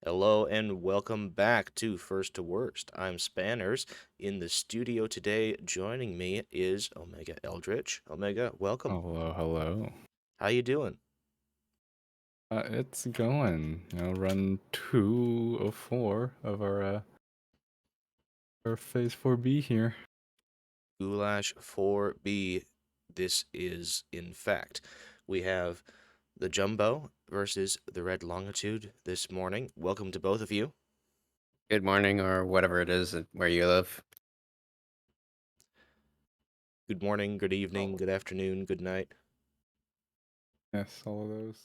Hello and welcome back to First to Worst. I'm Spanners. In the studio today, joining me is Omega Eldritch. Omega, welcome. Hello, hello. How you doing? It's going. Run 2 of 4 of our phase 4B here. Goulash 4B. This is, in fact, we have the Jumbo versus the Red Longitude this morning. Welcome to both of you. Good morning, or whatever it is where you live. Good morning, good evening, good afternoon, good night. Yes, all of those.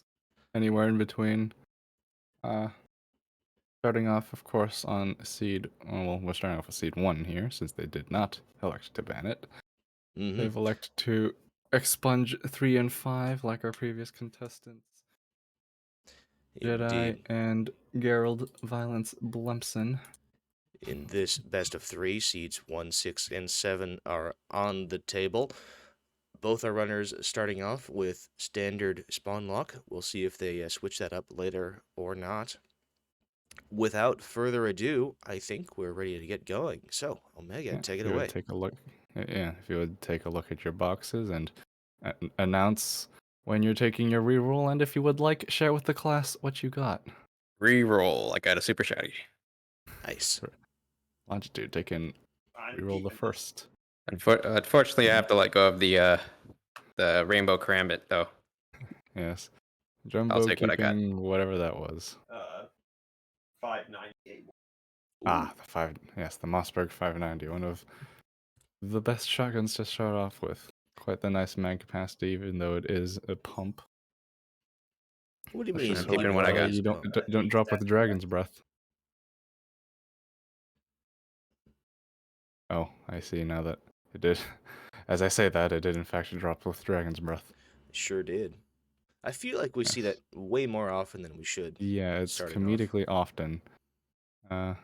Anywhere in between. Starting off, of course, on seed. Well, we're starting off with seed 1 here, since they did not elect to ban it. They've elected to expunge 3 and 5, like our previous contestants. Jedi Indeed. and Gerald Violence Blumpson. In this best of 3, seeds 1, 6, and 7 are on the table. Both are runners starting off with standard spawn lock. We'll see if they switch that up later or not. Without further ado, I think we're ready to get going. So, Omega, take it away. Take a look. Yeah, if you would take a look at your boxes and announce when you're taking your reroll, and if you would like, share with the class what you got. Reroll. I got a super shiny. Nice. Longitude, taking reroll the first. Unfortunately, I have to let go of the rainbow karambit though. Yes. Jumbo I'll take what I got. keeping whatever that was. 598. The 5. Yes, the Mossberg 590, one of the best shotguns to start off with. Quite the nice mag capacity, even though it is a pump. What do you Let's mean? just keeping hope what I got. you don't drop with the dragon's breath. Oh, I see now that it did. As I say that, it did in fact drop with dragon's breath. Sure did. I feel like we see that way more often than we should. Yeah, it's comedically often. I'm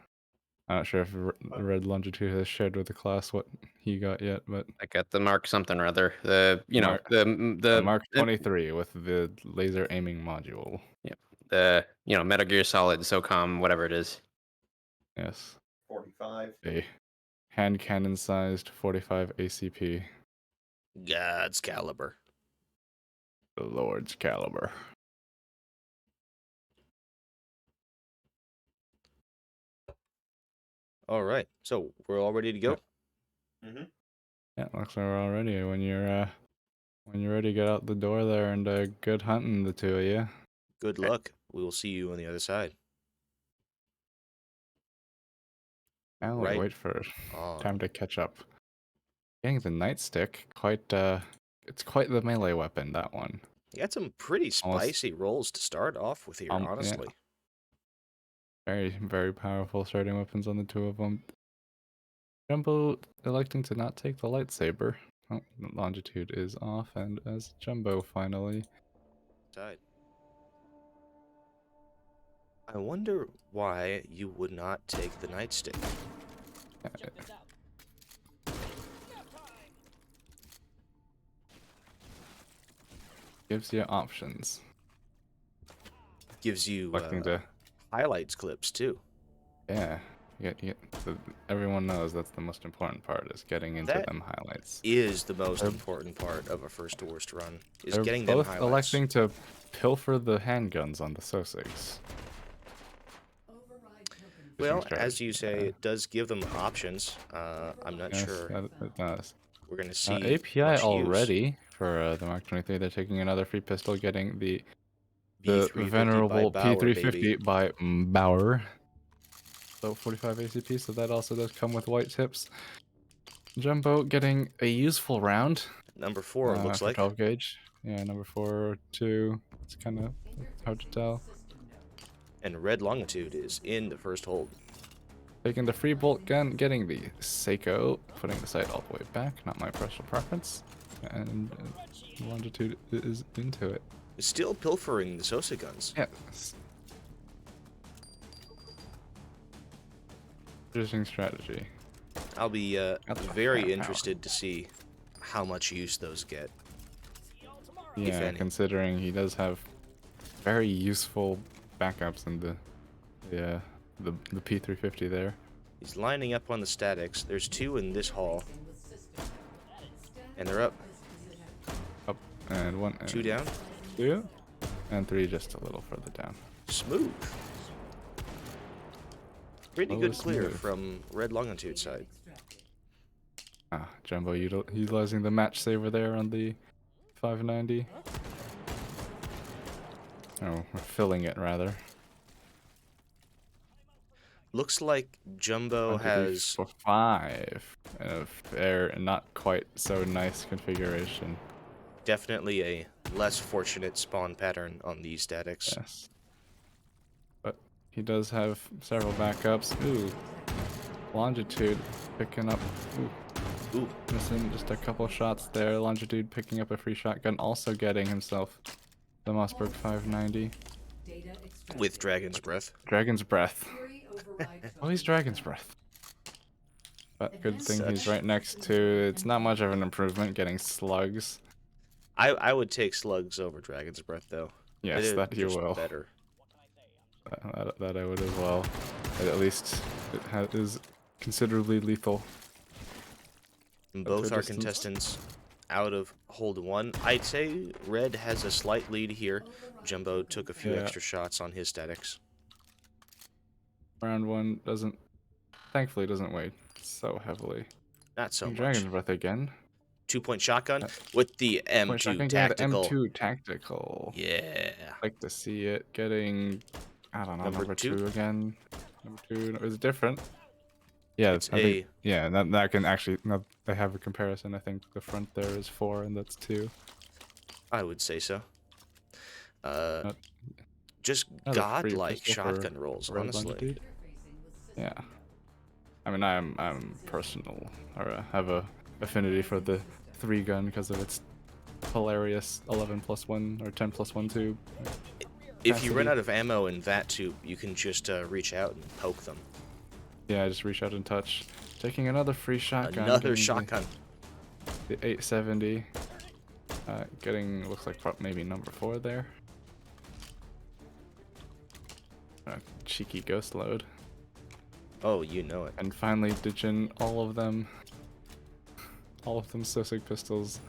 not sure if Red Longitude has shared with the class what he got yet, but I got the Mark something or other. The Mark 23 with the laser aiming module. Metal Gear Solid SOCOM, whatever it is. Yes. 45. A hand cannon sized 45 ACP. God's caliber. The Lord's caliber. All right, so we're all ready to go. Mm-hmm. Yeah, looks like we're all ready. When you're ready, get out the door there, and good hunting, the two of you. Good luck. We will see you on the other side. Now Right. wait for time to catch up. Getting the nightstick, it's quite the melee weapon, that one. You got some pretty spicy rolls to start off with here, honestly. Yeah. Very, very powerful starting weapons on the two of them. Jumbo electing to not take the lightsaber. Oh, the longitude is off, and as Jumbo finally. Side. I wonder why you would not take the nightstick. Gives you options. Gives you To highlights clips too. Yeah, so everyone knows that's the most important part, is getting into them highlights. Is the most important part of a first to worst run, is getting them highlights. Both electing to pilfer the handguns on the Sosigs. Well, as you say, it does give them options. I'm not sure. It does. We're going to see API already for the Mark 23. They're taking another free pistol, getting the venerable P350 by Bauer. So 45 ACP, so that also does come with white tips. Jumbo getting a useful round. Number 4, it looks like. 12 gauge. Yeah, number 4, 2. It's kind of hard to tell. And Red Longitude is in the first hold. Taking the free bolt gun, getting the Seiko, putting the sight all the way back, not my personal preference. And Longitude is into it. Still pilfering the Sosa guns. Yes. Interesting strategy. I'll be very interested to see how much use those get. Yeah, considering he does have very useful backups in the Yeah, the P350 there. He's lining up on the statics. There's 2 in this hall. And they're up. Up and 1 and 2 down. 2 and 3 just a little further down. Smooth. Pretty Oh, good clear smooth. from red longitude side. Ah, Jumbo utilizing the match saver there on the 590. Oh, we're filling it rather. Looks like Jumbo has for 5 in a fair, not quite so nice configuration. definitely a less fortunate spawn pattern on these statics. Yes. But he does have several backups. Ooh. Longitude picking up. Ooh. Ooh, Missing just a couple shots there. Longitude picking up a free shotgun. Also getting himself the Mossberg 590. with Dragon's Breath. Dragon's Breath. Oh, he's Dragon's Breath. But good thing he's right next to. It's not much of an improvement getting slugs. I would take slugs over Dragon's Breath though. Yes, They're that you just will. Better. That I would as well. At least it is considerably lethal. And both for our distance. contestants out of hold 1. I'd say Red has a slight lead here. Jumbo took a few Yeah. extra shots on his statics. Round 1 thankfully doesn't weigh so heavily. Not so much. Dragon's Breath again. 2-point shotgun with the M2 tactical. M2 tactical. Yeah. Like to see it getting, I don't know, Number number two? 2 again. Number 2 is it different? Yeah, It's I think, yeah. That can actually. No, they have a comparison. I think the front there is 4 and that's 2. I would say so. Not- Just Another free godlike pistol for shotgun rolls, Red honestly. Longitude. Yeah. I mean, I'm personal, or have a affinity for the 3-gun because of its hilarious 11+1 or 10+1 tube. If you run capacity. out of ammo in that tube, you can just reach out and poke them. Yeah, just reach out and touch. Taking another free shotgun. Another getting shotgun. The 870. Getting, looks like maybe number 4 there. Cheeky ghost load. Oh, you know it. And finally ditching all of them. All of them Sosig pistols.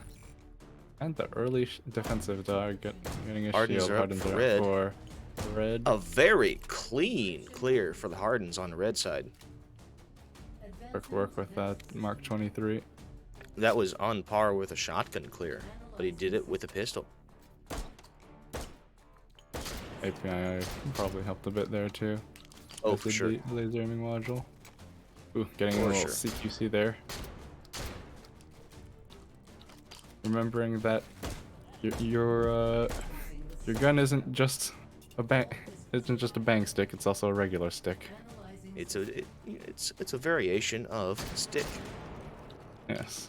And the early defensive dog getting a Hardens shield. are up Hardens for are red. for red. A very clean clear for the Hardens on the red side. Work with that Mark 23. That was on par with a shotgun clear, but he did it with a pistol. API probably helped a bit there too. Oh, As for did sure. The laser aiming module. Ooh, getting a For little sure. CQC there. Remembering that your gun isn't just a bang stick, it's also a regular stick. It's a variation of stick. Yes.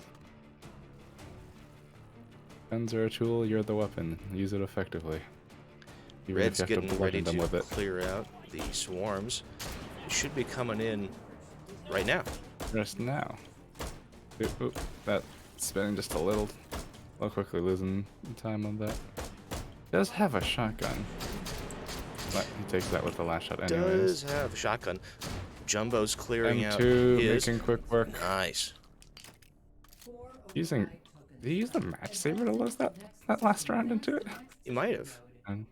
Guns are a tool, you're the weapon. Use it effectively. Even if Red's you have to getting ready bludgeon them to with it. clear out the swarms. It should be coming in right now. Just now. Ooh, that spinning just a little quickly, losing time on that. Does have a shotgun, but he takes that with the last shot anyways. Does have a shotgun. Jumbo's clearing out M2 his. making quick work. Nice. Did he use the match saber to lose that last round into it? He might have. And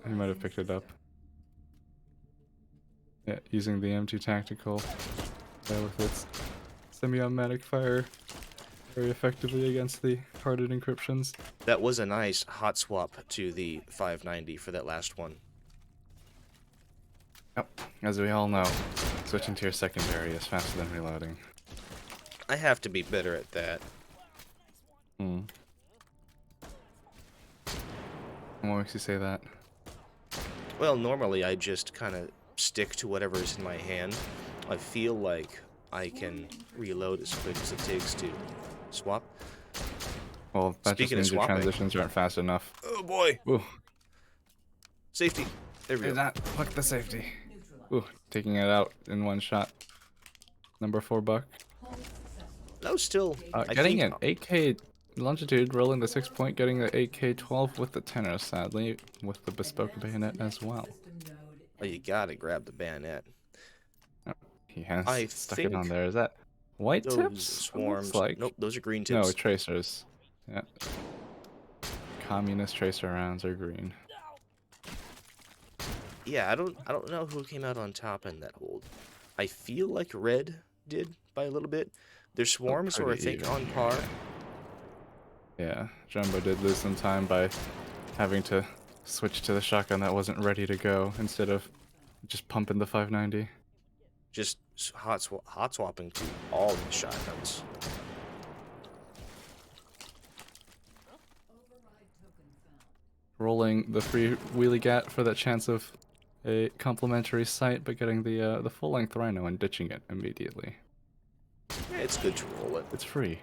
he might have picked it up. Yeah, using the M2 tactical with its semi-automatic fire very effectively against the hardened encryptions. That was a nice hot swap to the 590 for that last one. Yep, as we all know, switching to your secondary is faster than reloading. I have to be better at that. Hmm. What makes you say that? Well, normally I just kind of stick to whatever's in my hand. I feel like I can reload as quick as it takes to swap. Well, that just Speaking of means your swapping. transitions aren't fast enough. Oh boy! Ooh, Safety. There we did go. not pluck the safety. Ooh, taking it out in one shot. Number 4 buck. That was still. I Getting think, an 8K longitude, rolling the 6-point, getting the 8K 12 with the tenor, sadly, with the bespoke bayonet as well. Oh, you gotta grab the bayonet. Oh, he has I stuck it on think there. Is that white those tips? It swarms. looks like. Nope, those are green No, tips. tracers. Yeah. Communist tracer rounds are green. Yeah, I don't know who came out on top in that hold. I feel like red did by a little bit. Their swarms were, I Pretty think, even on here, par. Yeah, Jumbo did lose some time by having to switch to the shotgun that wasn't ready to go instead of just pumping the 590. Just hot swapping to all the shotguns. Rolling the free wheelie gat for that chance of a complimentary sight, but getting the full length rhino and ditching it immediately. Yeah, it's good to roll it. It's free.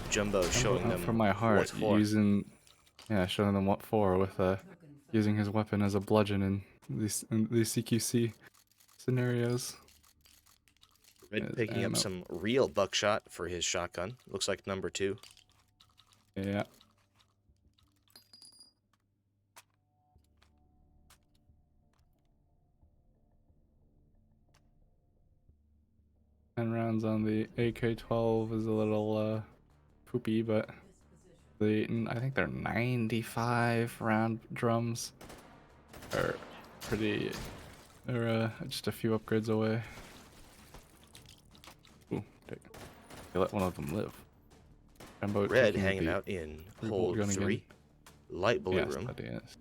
Jumbo showing them for my heart, what for. showing them what for with using his weapon as a bludgeon in these CQC scenarios. Red picking up some real buckshot for his shotgun. Looks like number 2. Yeah. And rounds on the AK-12 is a little poopy, but I think they're 95 round drums are pretty. They're just a few upgrades away. Ooh, they let one of them live. Red hanging out in hold 3. Again. Light blue Yes, room. that is.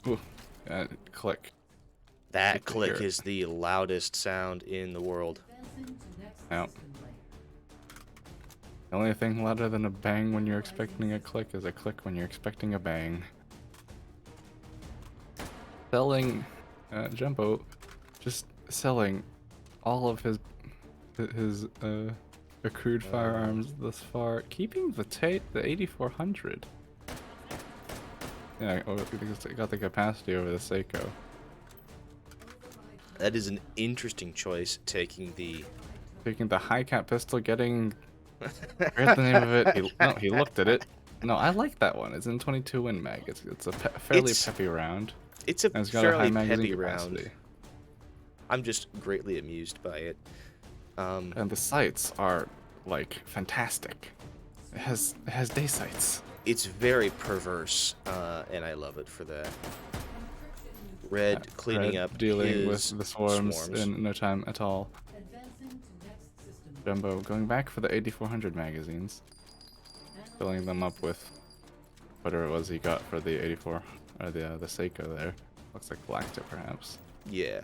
Ooh, click. That click is the loudest sound in the world. Yep. The only thing louder than a bang when you're expecting a click is a click when you're expecting a bang. Selling, Jumbo, just selling all of his accrued firearms thus far, keeping the 8400. Yeah, because it got the capacity over the Seiko. That is an interesting choice, taking the high cap pistol, getting. I forget the name of it. He looked at it. No, I like that one. It's in 22 Win Mag. It's a fairly peppy round. It's a got a high fairly magazine peppy capacity. round. I'm just greatly amused by it. And the sights are like fantastic. It has day sights. It's very perverse, and I love it for that. Red cleaning up dealing his with the swarms in no time at all. Jumbo going back for the 8400 magazines, filling them up with whatever it was he got for the 84 or the Seiko there. Looks like black tip perhaps. Yeah.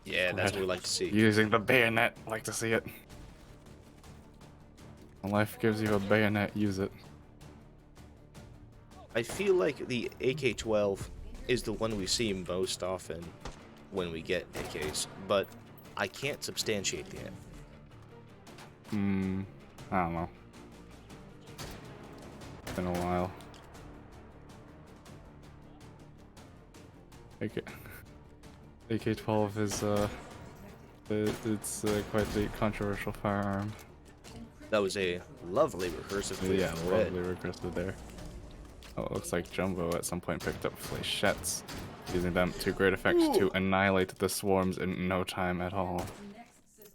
Yeah, that's what we like to see. Using the bayonet, like to see it. When life gives you a bayonet, use it. I feel like the AK-12 is the one we see most often when we get AKs, but I can't substantiate that. I don't know. It's been a while. AK-12 is it's quite the controversial firearm. That was a lovely recursive clip Yeah, from Red. lovely recursive there. Oh, it looks like Jumbo at some point picked up flechettes, using them to great effect to annihilate the swarms in no time at all.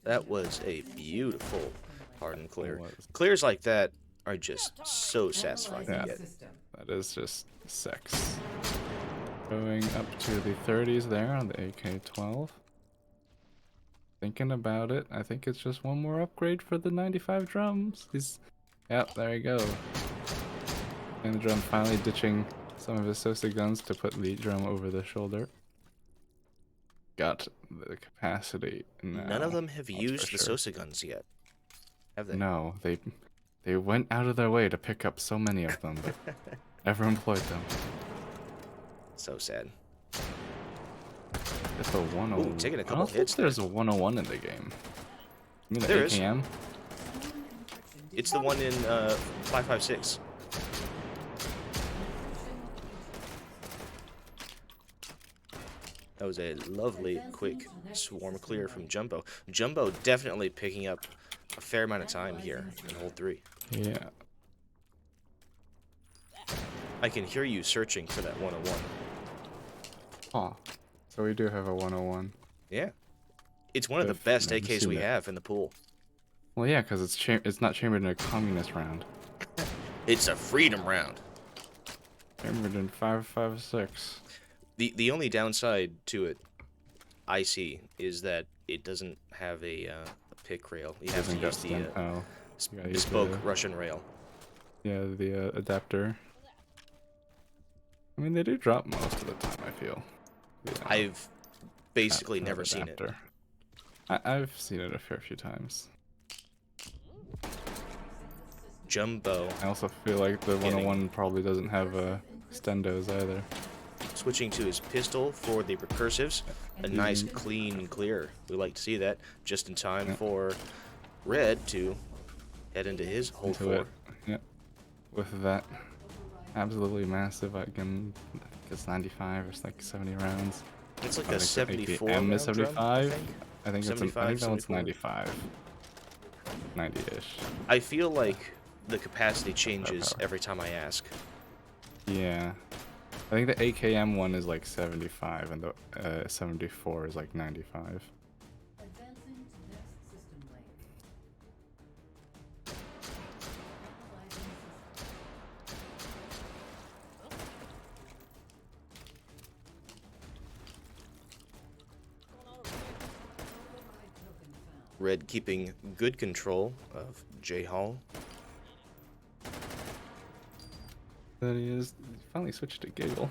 That was a beautiful pardon clear. It was. Clears like that are just so satisfying Yeah. to get. That is just sex. Going up to the 30s there on the AK-12. Thinking about it, I think it's just one more upgrade for the 95 drums. Yep, there you go. And the drum finally ditching some of his Sosa guns to put the drum over the shoulder. Got the capacity now. None of them have that's used for the sure. Sosa guns yet, have they? No, they went out of their way to pick up so many of them, but never employed them. So sad. It's a 101. Ooh, taking a I couple don't hits think there's a 101 in the game. You mean the There is. AKM? It's the one in 5.56. That was a lovely, quick swarm clear from Jumbo. Jumbo definitely picking up a fair amount of time here in hold 3. Yeah. I can hear you searching for that 101. Oh, so we do have a 101. Yeah. It's one of the I've best never AKs seen we it. have in the pool. Well, yeah, because it's not chambered in a communist round. It's a freedom round. Chambered in 5.56. The only downside to it, I see, is that it doesn't have a pick rail. You have to Doesn't go use the stem pow. You gotta use bespoke the- Russian rail. Yeah, the adapter. I mean, they do drop most of the time, I feel. Yeah, I've basically that never seen it. adapter. I've seen it a fair few times. Jumbo I also feel like the Getting- 101 probably doesn't have stendos either. switching to his pistol for the recursives. A nice clean clear. We like to see that. Just in time for Red to head into his hold Into 4. it. Yeah. With that absolutely massive, I think it's 95 or it's like 70 rounds. It's like I a think 74 M is round drum, 75. think. I think 75, that one's 74. 95. 90-ish. I feel like the capacity changes Firepower. every time I ask. Yeah. I think the AKM one is like 75 and the 74 is like 95. Red keeping good control of J Hall. Then he finally switched to Giggle.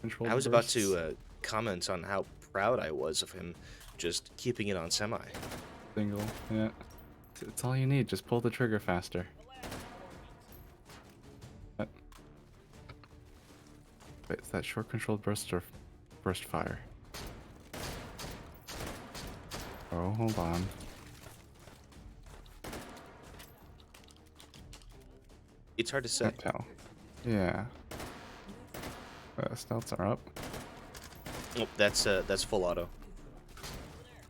Controlled I was about bursts. to comment on how proud I was of him just keeping it on semi. Single, yeah. It's all you need, just pull the trigger faster. But it's that short controlled burst or burst fire. Oh, hold on. It's hard to say. Can't tell. Yeah. Stealths are up. Oh, that's full auto.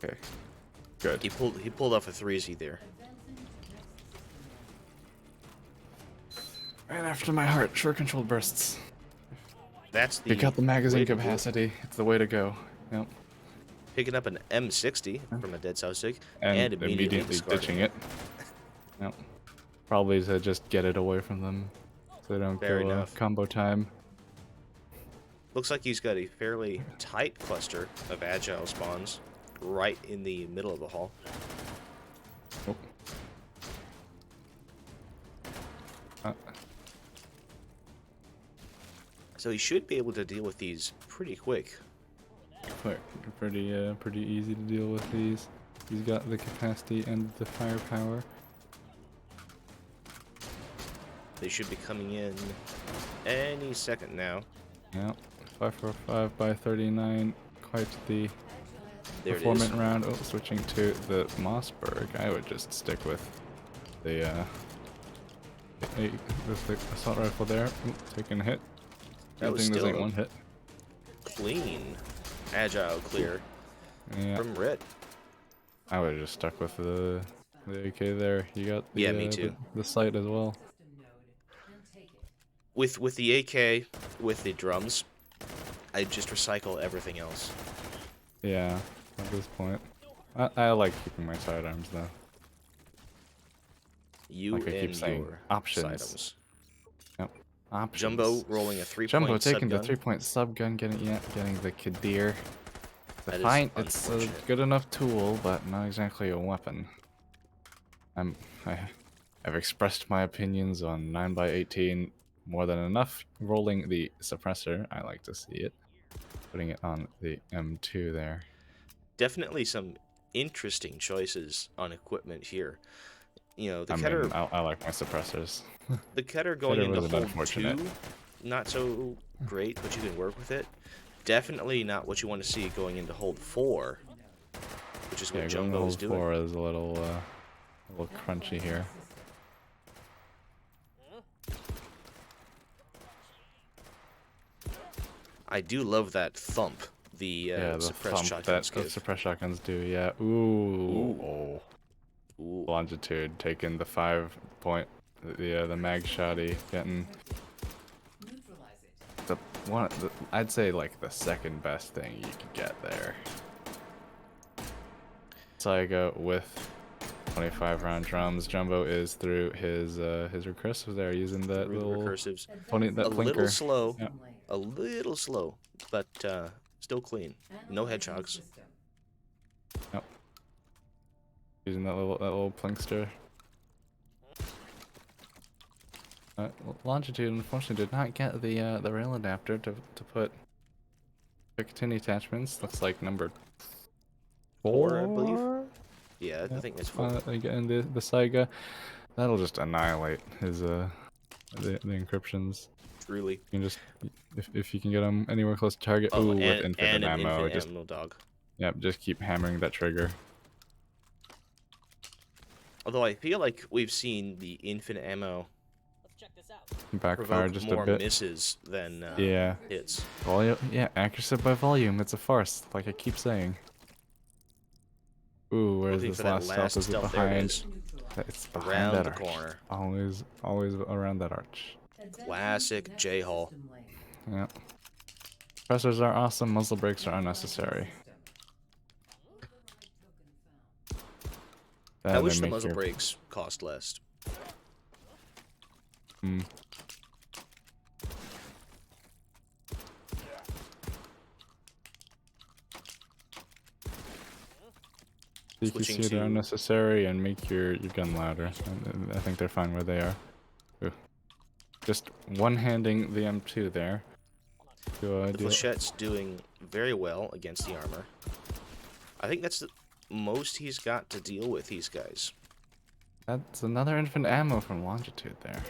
Okay. Good. He pulled off a 3Z there. Right after my heart, short controlled bursts. That's the Pick out the way magazine to do it. capacity. It's the way to go. Yep. Picking up an M60 from a dead south stick And immediately discarding ditching it. Yep. Probably to just get it away from them, so they don't Fair go enough. combo time. Looks like he's got a fairly tight cluster of agile spawns right in the middle of the hall. Oh. So he should be able to deal with these pretty quick. Quick, pretty easy to deal with these. He's got the capacity and the firepower. They should be coming in any second now. Yep. 545 by 39. Quite the There it is. performant round. Oh, switching to the Mossberg. I would just stick with the assault rifle there. Ooh, taking a hit. That Good was thing this still ain't one hit. Clean, agile clear Yeah. from Red. I would have just stuck with the AK there. You got the, Yeah, me too. the sight as well. With the AK, with the drums, I just recycle everything else. Yeah, at this point. I like keeping my sidearms though. You Like I keep and saying, your options. sidearms. Yep. Options. Jumbo rolling a 3-point Jumbo taking the subgun. 3-point sub gun, getting the Kadir. That is Fine, it's a unfortunate. good enough tool, but not exactly a weapon. I've expressed my opinions on 9x18 more than enough. Rolling the suppressor, I like to see it. Putting it on the M2 there. Definitely some interesting choices on equipment here. You know, the I Keter, mean, I like my suppressors. the Keter going Keter into was a bit hold unfortunate. 2, not so great, but you can work with it. Definitely not what you want to see going into hold 4, which is what Yeah, going Jumbo is hold doing. 4 is a little crunchy here. I do love that thump the the suppressed thump shotguns that give. suppressed shotguns do. Yeah. Ooh. Oh. Ooh. Longitude taking the 5-point. The mag shotty getting the one. I'd say like the second best thing you could get there. Saiga with 25 round drums. Jumbo is through his recursive there using that Through the little recursives. that A blinker. little slow. Yeah. A little slow, but still clean. No hedgehogs. Yep. Using that little plinkster. Longitude unfortunately did not get the rail adapter to put Picatinny attachments. Looks like number 4, I believe. Yeah, I think it's 4. Again, the Saiga, that'll just annihilate his the encryptions. Truly. You can just if you can get him anywhere close to target. Oh, Ooh, with and infinite an ammo. infinite Just ammo dog. just keep hammering that trigger. Although I feel like we've seen the infinite ammo Backfire provoke just more a bit. misses than hits. Volume, accuracy by volume. It's a farce, like I keep saying. Ooh, where's Looking this for that last stealth? Is it stealth. There it behind? is. It's behind Around that the arch. corner. Always around that arch. Classic J-Hall. Yeah. Pressors are awesome. Muzzle brakes are unnecessary. I Then wish they the make muzzle your- brakes cost less. Hmm. You can Switching see they're to- unnecessary and make your gun louder. I think they're fine where they are. Ooh. Just one-handing the M2 there. The Flechette's doing very well against the armor. I think that's the most he's got to deal with these guys. That's another infinite ammo from Longitude there.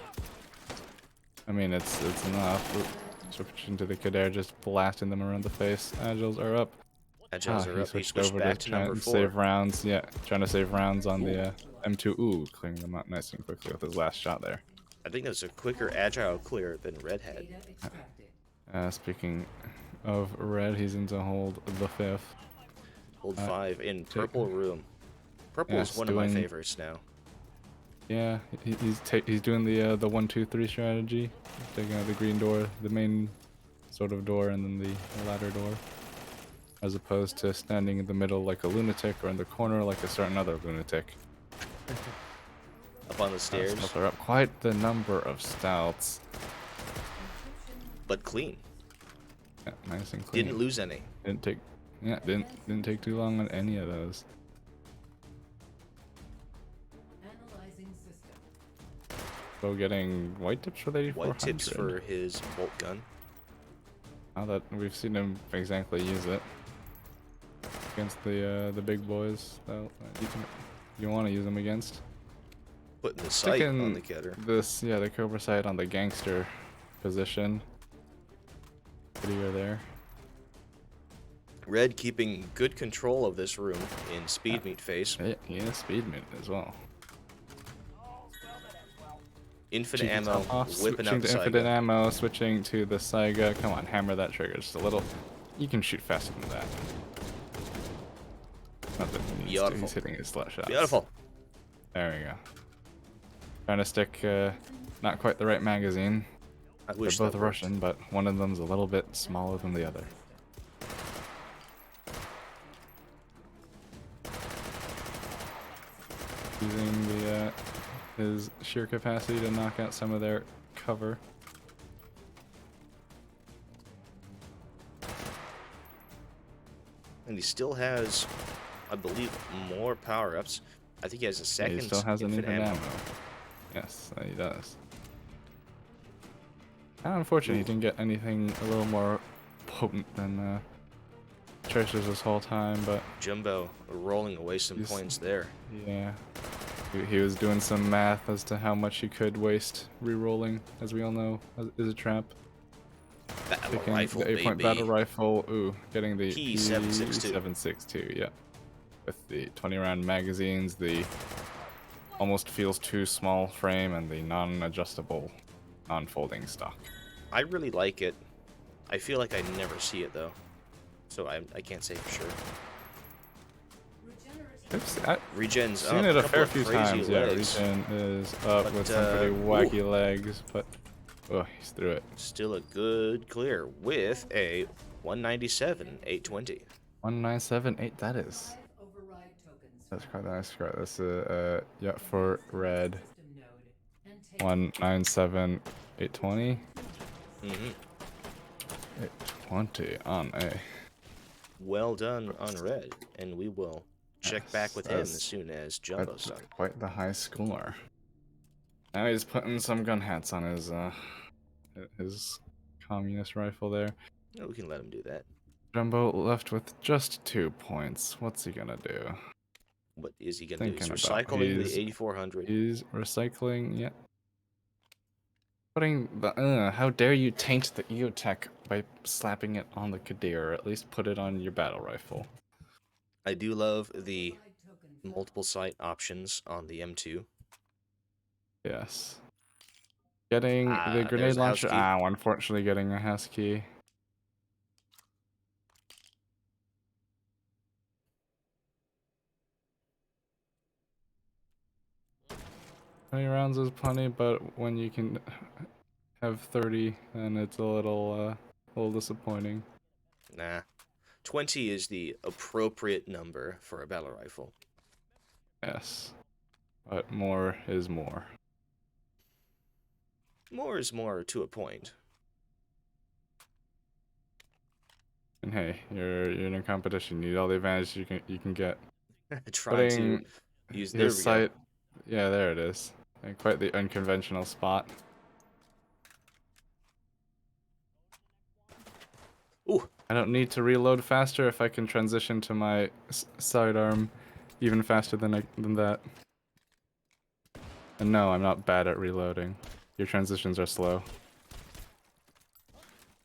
I mean, it's enough. Ooh. Switching to the Kader, just blasting them around the face. Agiles are up. Agiles are He up. He switched switched over back to to try number and 4. save rounds. Yeah, trying to save rounds on the M2. Ooh, clearing them out nice and quickly with his last shot there. I think that's a quicker agile clear than Red had. Speaking of Red, he's into hold the 5th. Hold 5 in Purple Room. Purple Yeah, is one of my favorites now. Yeah, he's doing the 1-2-3 strategy, taking out the green door, the main sort of door, and then the ladder door, as opposed to standing in the middle like a lunatic or in the corner like a certain other lunatic. Up on the stairs. Stealths are up quite the number of stouts. But clean. Yeah, nice and clean. Didn't lose any. Didn't take too long on any of those. So getting white tips for the 8400. White tips for his bolt gun. Now that we've seen him exactly use it against the big boys, you want to use them against. Putting the sight on the kidder. The Cobra sight on the gangster position. Video there. Red keeping good control of this room in speed meat phase. Yeah, speed meat as well. Infinite ammo, whipping out the infinite Saiga. ammo, switching to the Saiga. Come on, hammer that trigger just a little. You can shoot faster than that. Not that he needs to. He's hitting his slot shots. Beautiful. There we go. Trying to stick not quite the right magazine. I wish They're both that worked. Russian, but one of them's a little bit smaller than the other. Using his sheer capacity to knock out some of their cover. And he still has, I believe, more power-ups. I think he has a second He still has an infinite infinite ammo. ammo. Yes, he does. Kind of unfortunate he didn't get anything a little more potent than Treasures this whole time, but Jumbo rolling away some points there. yeah. He was doing some math as to how much he could waste re-rolling, as we all know, is a trap. Battle Taking rifle, the 8-point baby. battle rifle. Ooh, getting the P762. P762, yeah. With the 20-round magazines, the almost feels too small frame, and the non-adjustable, non-folding stock. I really like it. I feel like I never see it, though. So I can't say for sure. I've Regen's seen up. it a Couple fair of few crazy times. legs. Yeah, regen is up But, with some pretty wacky ooh. legs, but oh, he's through it. Still a good clear with a 197, 820. 1978. That is. That's quite nice. That's yeah for red. 197, 820. Mm-hmm. 820 on A. Well done on red, and we will check back with him as soon as Jumbo's done. Quite the high score. Now he's putting some gun hats on his communist rifle there. No, we can let him do that. Jumbo left with just 2 points. What's he gonna do? What is he gonna do? He's Thinking about recycling the 8400. He's recycling, yeah. Putting the how dare you taint the EOTech by slapping it on the Kadir, or at least put it on your battle rifle. I do love the multiple sight options on the M2. Yes. Getting the there's grenade a house launcher. key. Unfortunately getting a house key. Twenty rounds is plenty, but when you can have 30, then it's a little disappointing. Nah. 20 is the appropriate number for a battle rifle. Yes. But more is more. More is more to a point. And hey, you're in a competition. You need all the advantage you can get. Trying to use there we sight. Yeah, there it is. And quite the unconventional spot. Ooh. I don't need to reload faster if I can transition to my sidearm even faster than that. And no, I'm not bad at reloading. Your transitions are slow.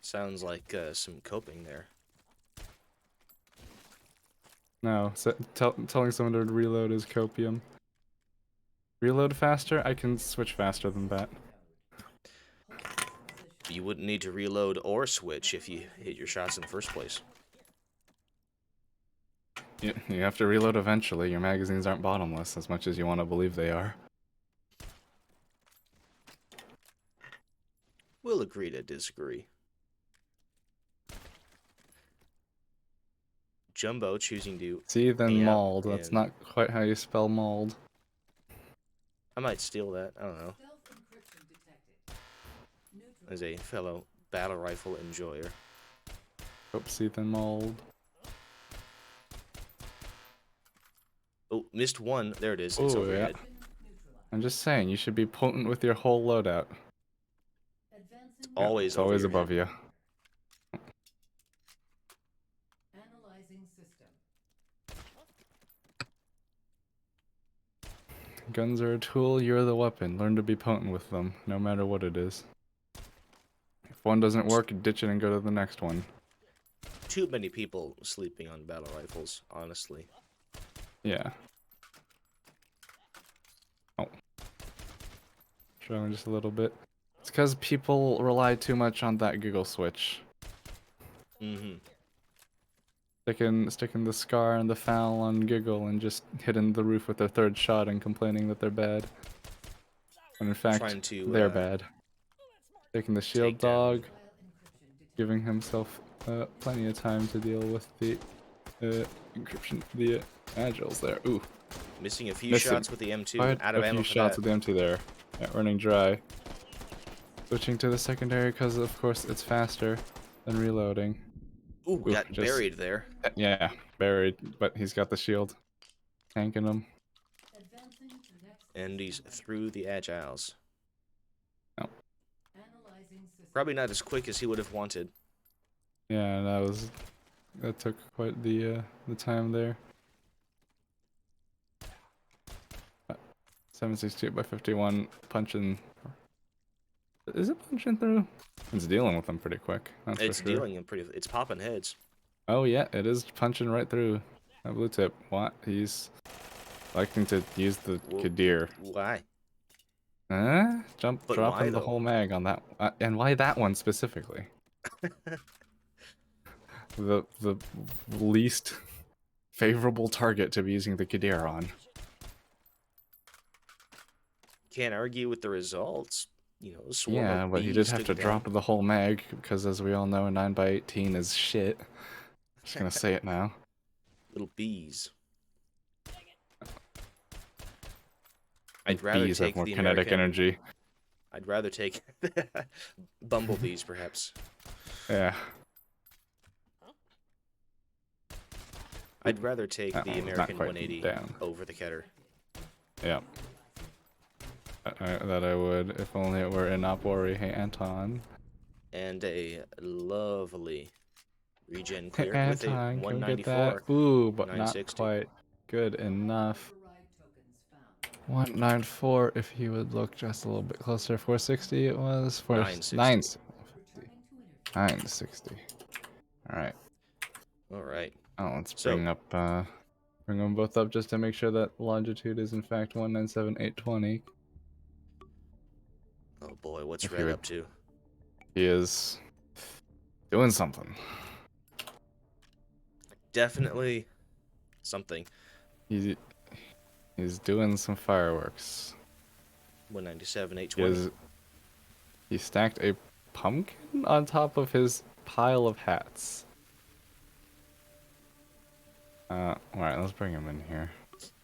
Sounds like some coping there. No, telling someone to reload is copium. Reload faster? I can switch faster than that. You wouldn't need to reload or switch if you hit your shots in the first place. You have to reload eventually. Your magazines aren't bottomless as much as you want to believe they are. We'll agree to disagree. Jumbo choosing to... See, then mauled. And... That's not quite how you spell mauled. I might steal that. I don't know. As a fellow battle rifle enjoyer. Oopsie, then mauled. Oh, missed one. There it is. It's Oh, overhead. yeah. I'm just saying, you should be potent with your whole loadout. Always it's always your above head. you. Guns are a tool, you're the weapon. Learn to be potent with them, no matter what it is. If one doesn't work, ditch it and go to the next one. Too many people sleeping on battle rifles, honestly. Yeah. Oh. Showing just a little bit. It's because people rely too much on that giggle switch. Mm-hmm. Sticking the scar and the foul on giggle and just hitting the roof with their third shot and complaining that they're bad. When in fact, they're bad. Taking the shield dog, giving himself plenty of time to deal with the encryption, the agiles there. Ooh. Missing a few shots with the M2. Quite out of ammo a few for shots that. with the M2 there. Yeah, running dry. Switching to the secondary because, of course, it's faster than reloading. Ooh, got buried there. Yeah, buried, but he's got the shield. Tanking him. And he's through the agiles. No. Probably not as quick as he would have wanted. Yeah, that took quite the time there. 762 by 51 punching. Is it punching through? It's dealing with them pretty quick. That's It's for sure. dealing him pretty. It's popping heads. Oh yeah, it is punching right through that blue tip. What? He's liking to use the Kadir. Why? Dropping why, the though? whole mag on that. And why that one specifically? the least favorable target to be using the Kadir on. Can't argue with the results. You know, swarm Yeah, of but he bees did have took to it drop down. the whole mag, because as we all know, 9x18 is shit. Just gonna say it now. Little bees. And I'd rather bees have take more the kinetic American. energy. I'd rather take bumblebees, perhaps. Yeah. I'd rather take That the one was not American quite 180 down. over the Keter. Yeah. That I would, if only it were in Opori. Hey, Anton. And a lovely regen Hey, clear with a Anton, can we get 194. that? Ooh, but not 960. quite good enough. 194, if he would look just a little bit closer. 460 it was. 960. 960. Alright. Alright. Oh, let's So, bring them both up just to make sure that longitude is in fact 197,820. oh boy, what's If Red up to? He is doing something. Definitely something. He's doing some fireworks. 197, 820. He stacked a pumpkin on top of his pile of hats. Alright, let's bring him in here.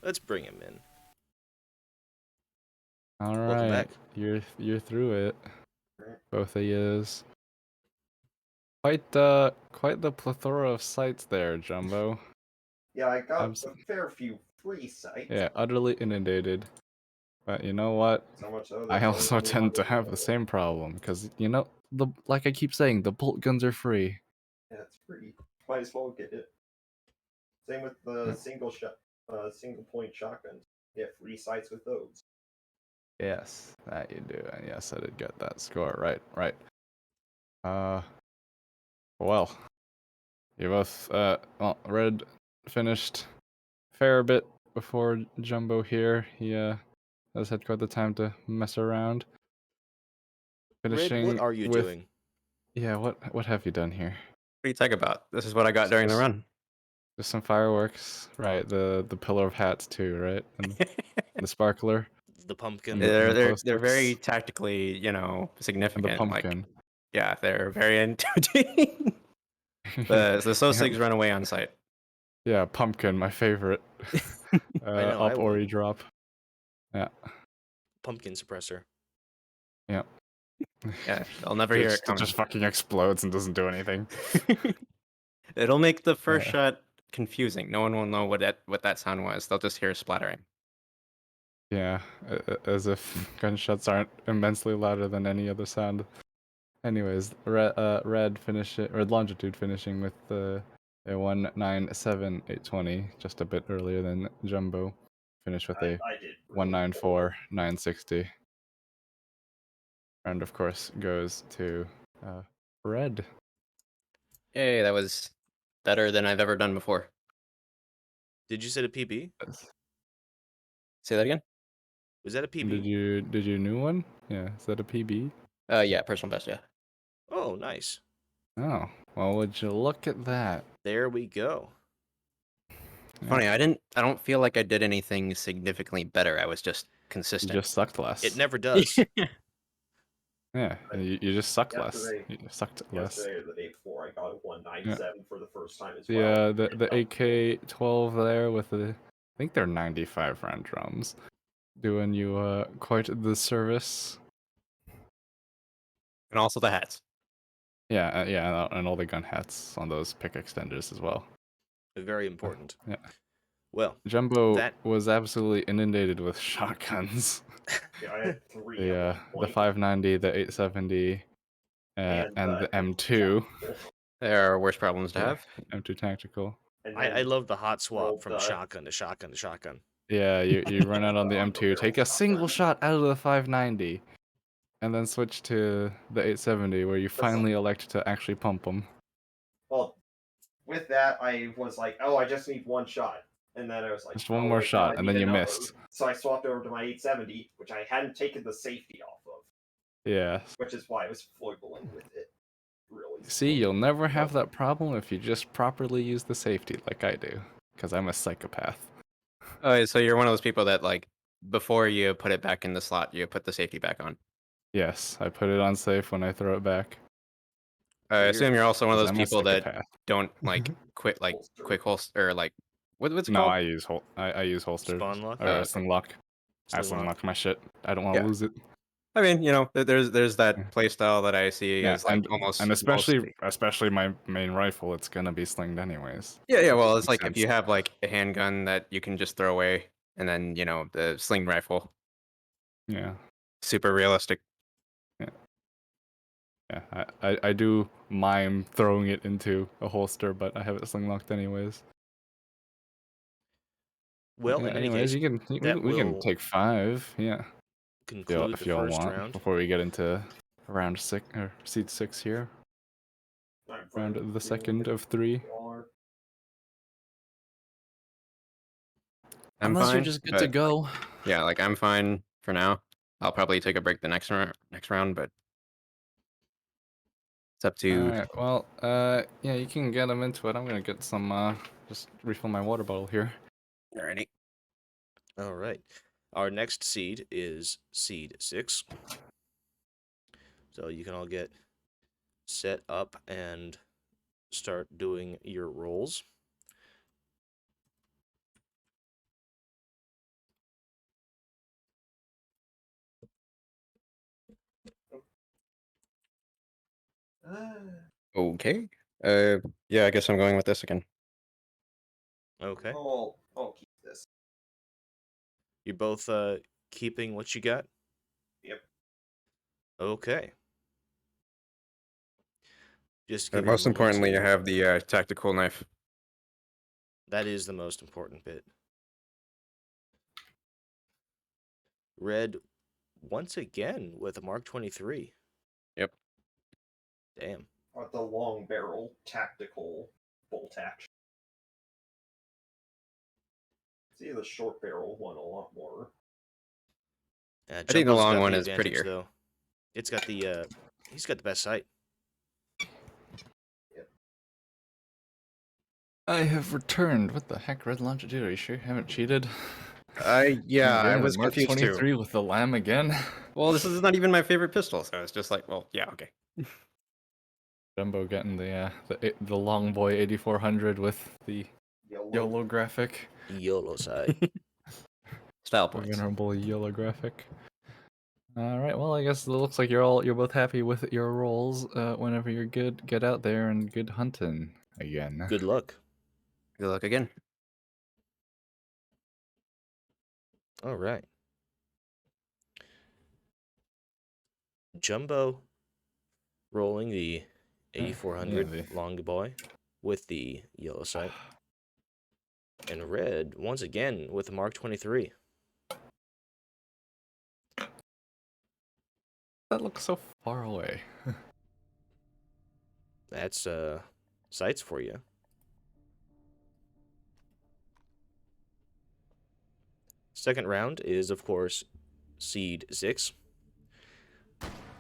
Let's bring him in. Alright, Welcome back. you're through it. Both of yous. Quite the plethora of sites there, Jumbo. Yeah, I got a fair few free sites. Yeah, utterly inundated. But you know what? So much so I that also only tend to one have the same problem, because, you know, like I keep saying, the bolt guns are free. Yeah, it's free. Might as well get it. Same with the single point shotguns. You get free sights with those. Yes, that you do. And yes, I did get that score. Right. Well, you both, well, Red finished a fair bit before Jumbo here. He, has had quite the time to mess around. Red, what are you with, doing? Yeah, what have you done here? What are you talking about? This is what I got during the run. Just some fireworks, right? The pillar of hats too, right? And the sparkler. The pumpkin. They're very tactically, significant. And the pumpkin. Like, yeah, they're very intimidating. the Sosigs run away on sight. Yeah, pumpkin, my favorite. I know, up Ori drop. Yeah. Pumpkin suppressor. Yeah. Yeah, I'll never hear it coming. It just fucking explodes and doesn't do anything. It'll make the first shot confusing. No one will know what that sound was. They'll just hear splattering. Yeah, as if gunshots aren't immensely louder than any other sound. Anyways, Red longitude finishing with a 197,820, just a bit earlier than Jumbo. Finished with a 194,960. And of course goes to Red. Yay, that was better than I've ever done before. Did you set a PB? Say that again? Was that a PB? Did you new one? Yeah, is that a PB? Yeah, personal best, yeah. Oh, nice. Oh, well, would you look at that? There we go. Funny, I don't feel like I did anything significantly better. I was just consistent. You just sucked less. It never does. Yeah, you just sucked less. You sucked less. Yesterday or the day before, I got a 197 for the first time as well. Yeah, the AK-12 there with I think they're 95 round drums, doing you quite the service. And also the hats. Yeah, yeah, and all the gun hats on those pick extenders as well. Very important. Yeah. Well, Jumbo was absolutely inundated with shotguns. Yeah, I had 3. The 590, the 870, and the M2. There are worse problems to have. M2 tactical. I love the hot swap from shotgun to shotgun to shotgun. Yeah, you run out on the M2, take a single shot out of the 590, and then switch to the 870, where you finally elect to actually pump them. Well, with that, I was like, oh, I just need one shot. And then I was like, just one more shot, and then you missed. So I swapped over to my 870, which I hadn't taken the safety off of. Yeah. Which is why I was foiling with it, really. See, you'll never have that problem if you just properly use the safety like I do, because I'm a psychopath. Oh, so you're one of those people that like before you put it back in the slot, you put the safety back on. Yes, I put it on safe when I throw it back. I assume you're also one of 'Cause those I'm a people that psychopath. don't like quit like Holster. quick holster or like what's it No, called? I use holster Spawn lock? or Okay. sling lock. I Sling sling lock. lock my shit. I don't want to Yeah. lose it. I mean, you know, there's that Yeah. play style that I see Yeah, as like almost and mostly. especially my main rifle, it's gonna be slinged anyways. Yeah, yeah. It Well, just it's makes like if sense. you have like a handgun that you can just throw away, and then you know the sling rifle, Yeah, super realistic. yeah. I do mime throwing it into a holster, but I have it sling locked anyways. Well, Yeah, in any anyways, case, that we can will take 5. Yeah, conclude if the y'all first want round. before we get into round 6 or seed 6 here. I'm fine Round with the doing second it. of 3. I'm Unless you're fine, just good to but go. yeah, like I'm fine for now. I'll probably take a break the next round, but it's up to. Alright, well, yeah, you can get them into it. I'm gonna get some, just refill my water bottle here. Alrighty. All right. Our next seed is seed 6. So you can all get set up and start doing your rolls. Okay. Yeah, I guess I'm going with this again. Okay. I'll keep this. You're both keeping what you got? Yep. Okay. Just But give me a most moment importantly, I to... have the tactical knife. That is the most important bit. Red, once again, with a Mark 23. Yep. Damn. The long barrel tactical bolt action. See the short barrel one a lot more. I think the Jumbo's long got one the is advantage, prettier. though. It's got the, he's got the best sight. I have returned. What the heck, Red Longitude? Are you sure you haven't cheated? Yeah, I Again, was Mark confused too. 23 with the lamb again. Well, this is not even my favorite pistol, so it's just like, well, yeah, okay. Jumbo getting the long boy 8400 with the YOLO graphic. YOLO side. Style points. Venerable YOLO graphic. All right. Well, I guess it looks like you're both happy with your rolls. Whenever you're good, get out there and good hunting again. Good luck. Good luck again. All right. Jumbo rolling the 8400 Yeah, long boy with the yellow sight. And Red, once again, with the Mark 23. That looks so far away. That's sights for you. Second round is, of course, seed 6.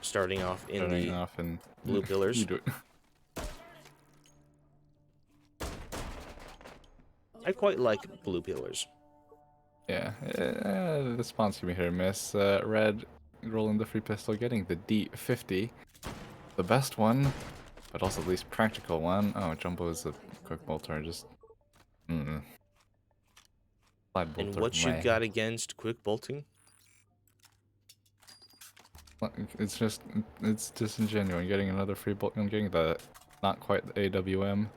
Starting off in blue pillars. You do it. I quite like blue pillars. Yeah, the spawns can be hit or miss. Red rolling the free pistol, getting the D50, the best one, but also the least practical one. Oh, Jumbo is a quick bolter. Just slide bolter. And what you got against quick bolting? It's disingenuous. Getting another free bolt. I'm getting the not quite the AWM.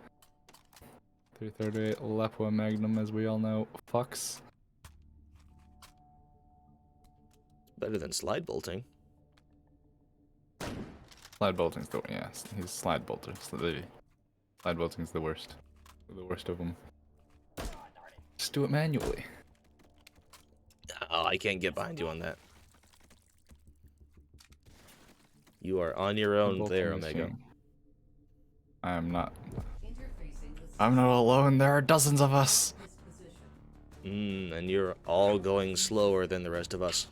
338 Lapua Magnum, as we all know, fucks. Better than slide bolting. Slide bolting's the he's slide bolter. Slide bolting's the worst. The worst of them. Just do it manually. Oh, I can't get behind you on that. You are on your own there, Omega. I'm not alone. There are dozens of us. And you're all going slower than the rest of us.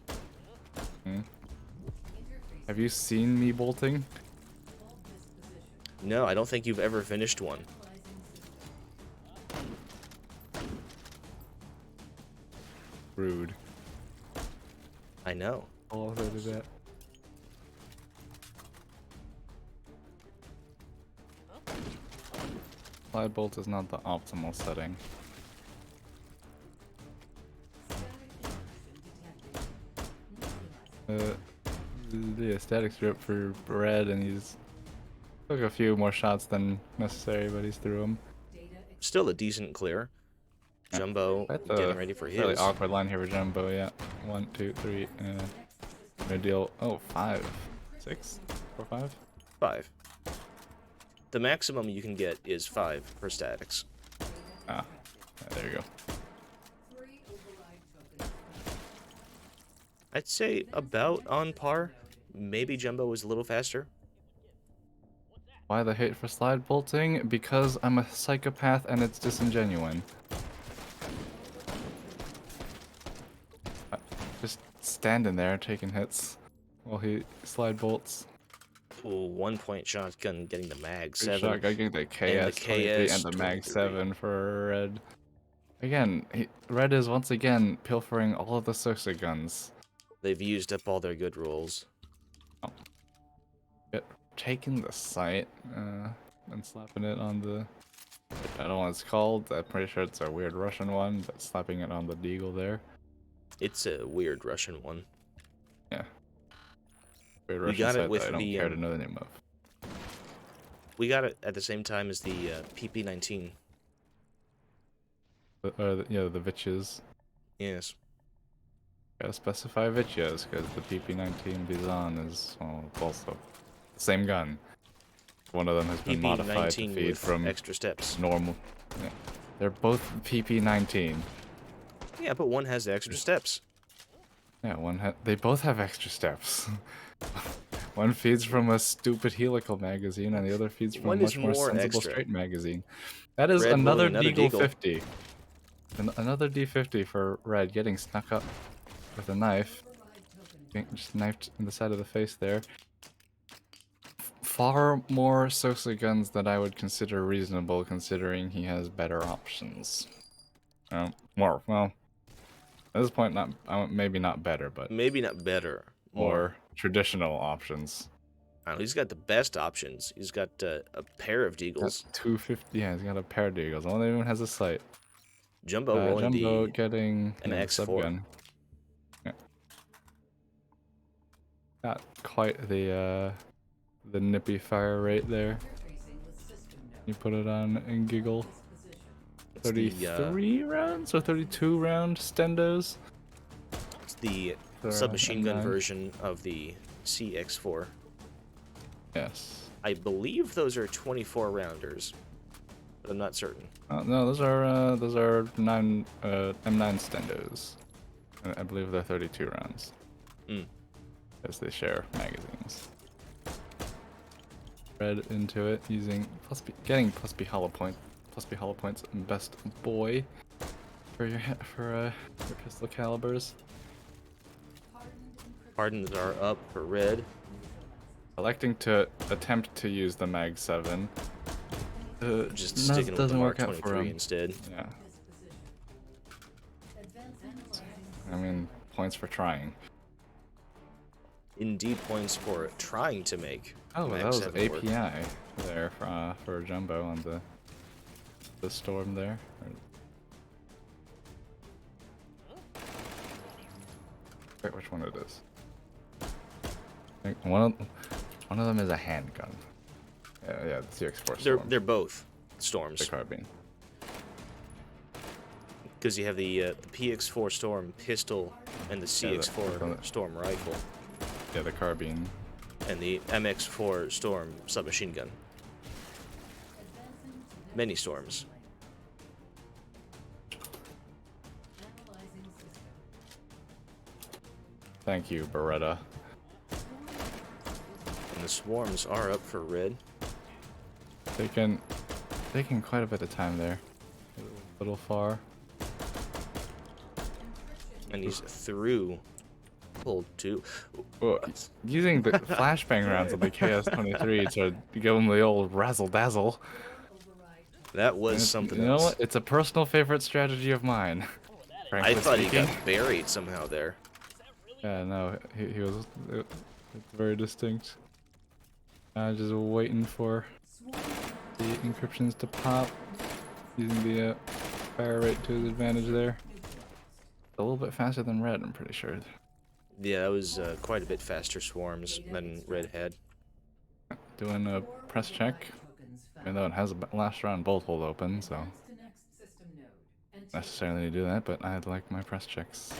Have you seen me bolting? No, I don't think you've ever finished one. Rude. I know. All of it is that. Slide bolt is not the optimal setting. The static strip for red, and he's took a few more shots than necessary, but he's through them. Still a decent clear. Jumbo Quite getting ready for fairly his. awkward line here for Jumbo, yeah. 1, 2, 3, gonna deal, 5, 6, 4, 5? 5. The maximum you can get is 5 for statics. Ah, yeah, there you go. I'd say about on par. Maybe Jumbo was a little faster. Why the hate for slide bolting? Because I'm a psychopath and it's disingenuine. Just standing there taking hits while he slide bolts. Ooh, 1-point shotgun getting the mag Good 7. shot, getting the KS-23 and the mag 23. 7 for red. Again, red is once again pilfering all of the Sosa guns. They've used up all their good rolls. Taking the sight and slapping it on the... I don't know what it's called. I'm pretty sure it's a weird Russian one, but slapping it on the deagle there. It's a weird Russian one. Yeah. Weird We Russian got it sight with that I don't the, care to know the name of. We got it at the same time as the PP-19. Yeah, the Vitches. Yes. Gotta specify Vitches, because the PP-19 Bizon is also the same gun. One of them has been modified to PP-19 feed with from extra steps. normal. Yeah. They're both PP-19. Yeah, but one has the extra steps. Yeah, they both have extra steps. One feeds from a stupid helical magazine, and the other feeds from One a is much more more sensible extra. straight magazine. That is Red another willing, another Deagle Deagle. 50. Another D50 for red, getting snuck up with a knife. Getting just knifed in the side of the face there. Far more Sosa guns that I would consider reasonable, considering he has better options. More, well, at this point, maybe not better, but Maybe not better. more traditional options. I don't know, he's got the best options. He's got a pair of Deagles. That's 250. Yeah, he's got a pair of Deagles. Only one has a sight. Jumbo rolling Jumbo the getting an the X4. subgun. Yeah. Got quite the nippy fire rate there. You put it on and giggle. It's the, 33 rounds or 32 round stendos. It's the For, submachine gun M9. version of the CX4. Yes. I believe those are 24 rounders, but I'm not certain. No, those are M9 stendos. I believe they're 32 rounds. As they share magazines. Red into it using getting plus B hollow points. Plus B hollow points, best boy for your pistol calibers. Hardens are up for red. Electing to attempt to use the mag 7. Just sticking with the doesn't Mark work out for 23 him. instead. Yeah. I mean, points for trying. Indeed, points for trying to make. Oh, Mag that was 7 work. API there for Jumbo on the storm there. Wait, which one it is? I think one of them is a handgun. Yeah, the CX4 storm. They're both The storms carbine. because you have the PX4 Storm pistol and the CX4 Storm rifle Yeah, the carbine. and the MX4 Storm submachine gun. Many storms. Thank you, Beretta. And the swarms are up for red. Taking quite a bit of time there. A little far. And he's through Hold 2. Well, using the flashbang rounds of the KS-23 to give him the old razzle-dazzle. That was something You know else. what? It's a personal favorite strategy of mine. I thought he speaking. got buried somehow there. Yeah, no, he was. It's very distinct. Just waiting for the encryptions to pop, using the fire rate to his advantage there. A little bit faster than red, I'm pretty sure. Yeah, that was quite a bit faster swarms than red had. Doing a press check, even though it has a last round bolt hold open, so necessarily need to do that, but I like my press checks.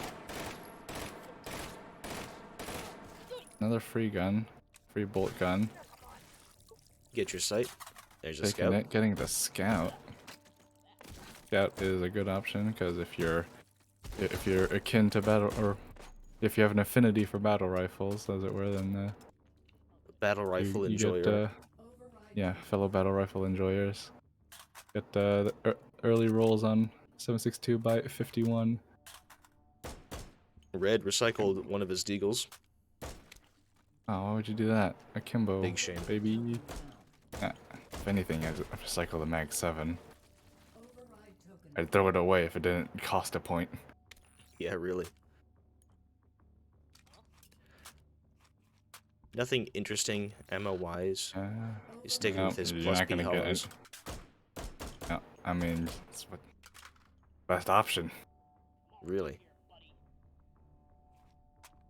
Another free gun, free bolt gun. Get your sight. There's a Taking scout. it, getting the scout. Scout is a good option because if you're akin to battle, or if you have an affinity for battle rifles, as it were, then Battle rifle you enjoyer. get yeah, fellow battle rifle enjoyers. Get the early rolls on 7.62 by 51. Red recycled one of his deagles. Oh, why would you do that? Akimbo, Big shame. baby. If anything, I'd recycle the Mag 7. I'd throw it away if it didn't cost a point. Yeah, really. Nothing interesting ammo-wise. He's sticking No, with his you're plus not B gonna get hollows. it. No, I mean, it's what best option. Really.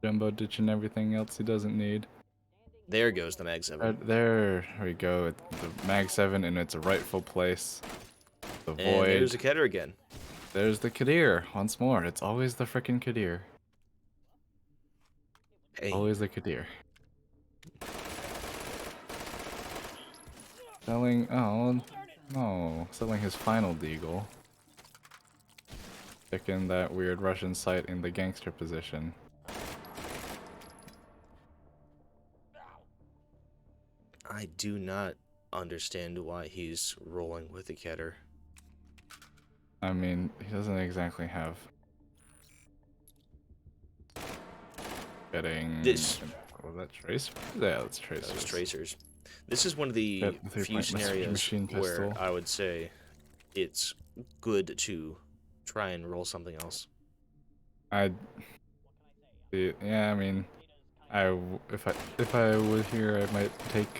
Jumbo ditching everything else he doesn't need. There goes the Mag 7. There we go. The Mag 7 in its rightful place. The And void. there's a Keter again. There's the Kadir once more. It's always the frickin' Kadir. Hey, Always the Kadir. Selling. Oh no! Selling his final deagle. Picking that weird Russian sight in the gangster position. I do not understand why he's rolling with the Keter. I mean, he doesn't exactly have. Getting. This. Was that trace? Yeah, that's tracers. Those tracers. This is one of the Get the few 3-point scenarios machine where pistol. I would say it's good to try and roll something else. Yeah, I mean, if I was here, I might take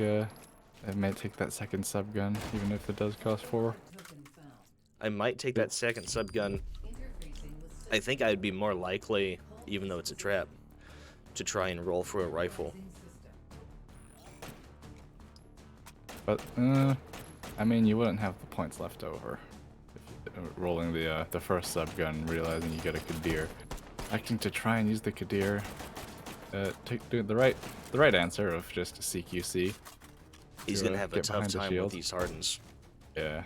that second sub gun, even if it does cost 4. I might take that second subgun. I think I'd be more likely, even though it's a trap, to try and roll for a rifle. But I mean, you wouldn't have the points left over if rolling the first sub gun, realizing you get a Kadir. Acting to try and use the Kadir, do the right answer of just CQC. He's to, gonna have a get tough behind the time shield. with these hardens. Yeah,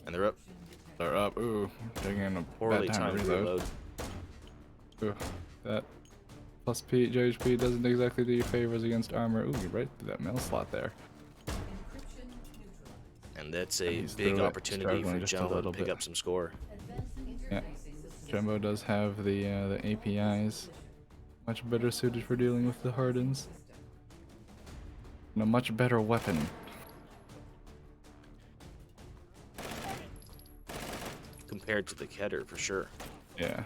And they're up. they're up. Ooh, taking a Poorly bad time to timed reload. Ooh, that plus P, JHP doesn't exactly do you favors against armor. Ooh, you're right through that mail slot there. And that's a he's big through it, opportunity for struggling just a Jumbo to little pick bit. up some score. Yeah, Jumbo does have the APIs, much better suited for dealing with the hardens, and a much better weapon. Compared to the Keter, for sure. Yeah,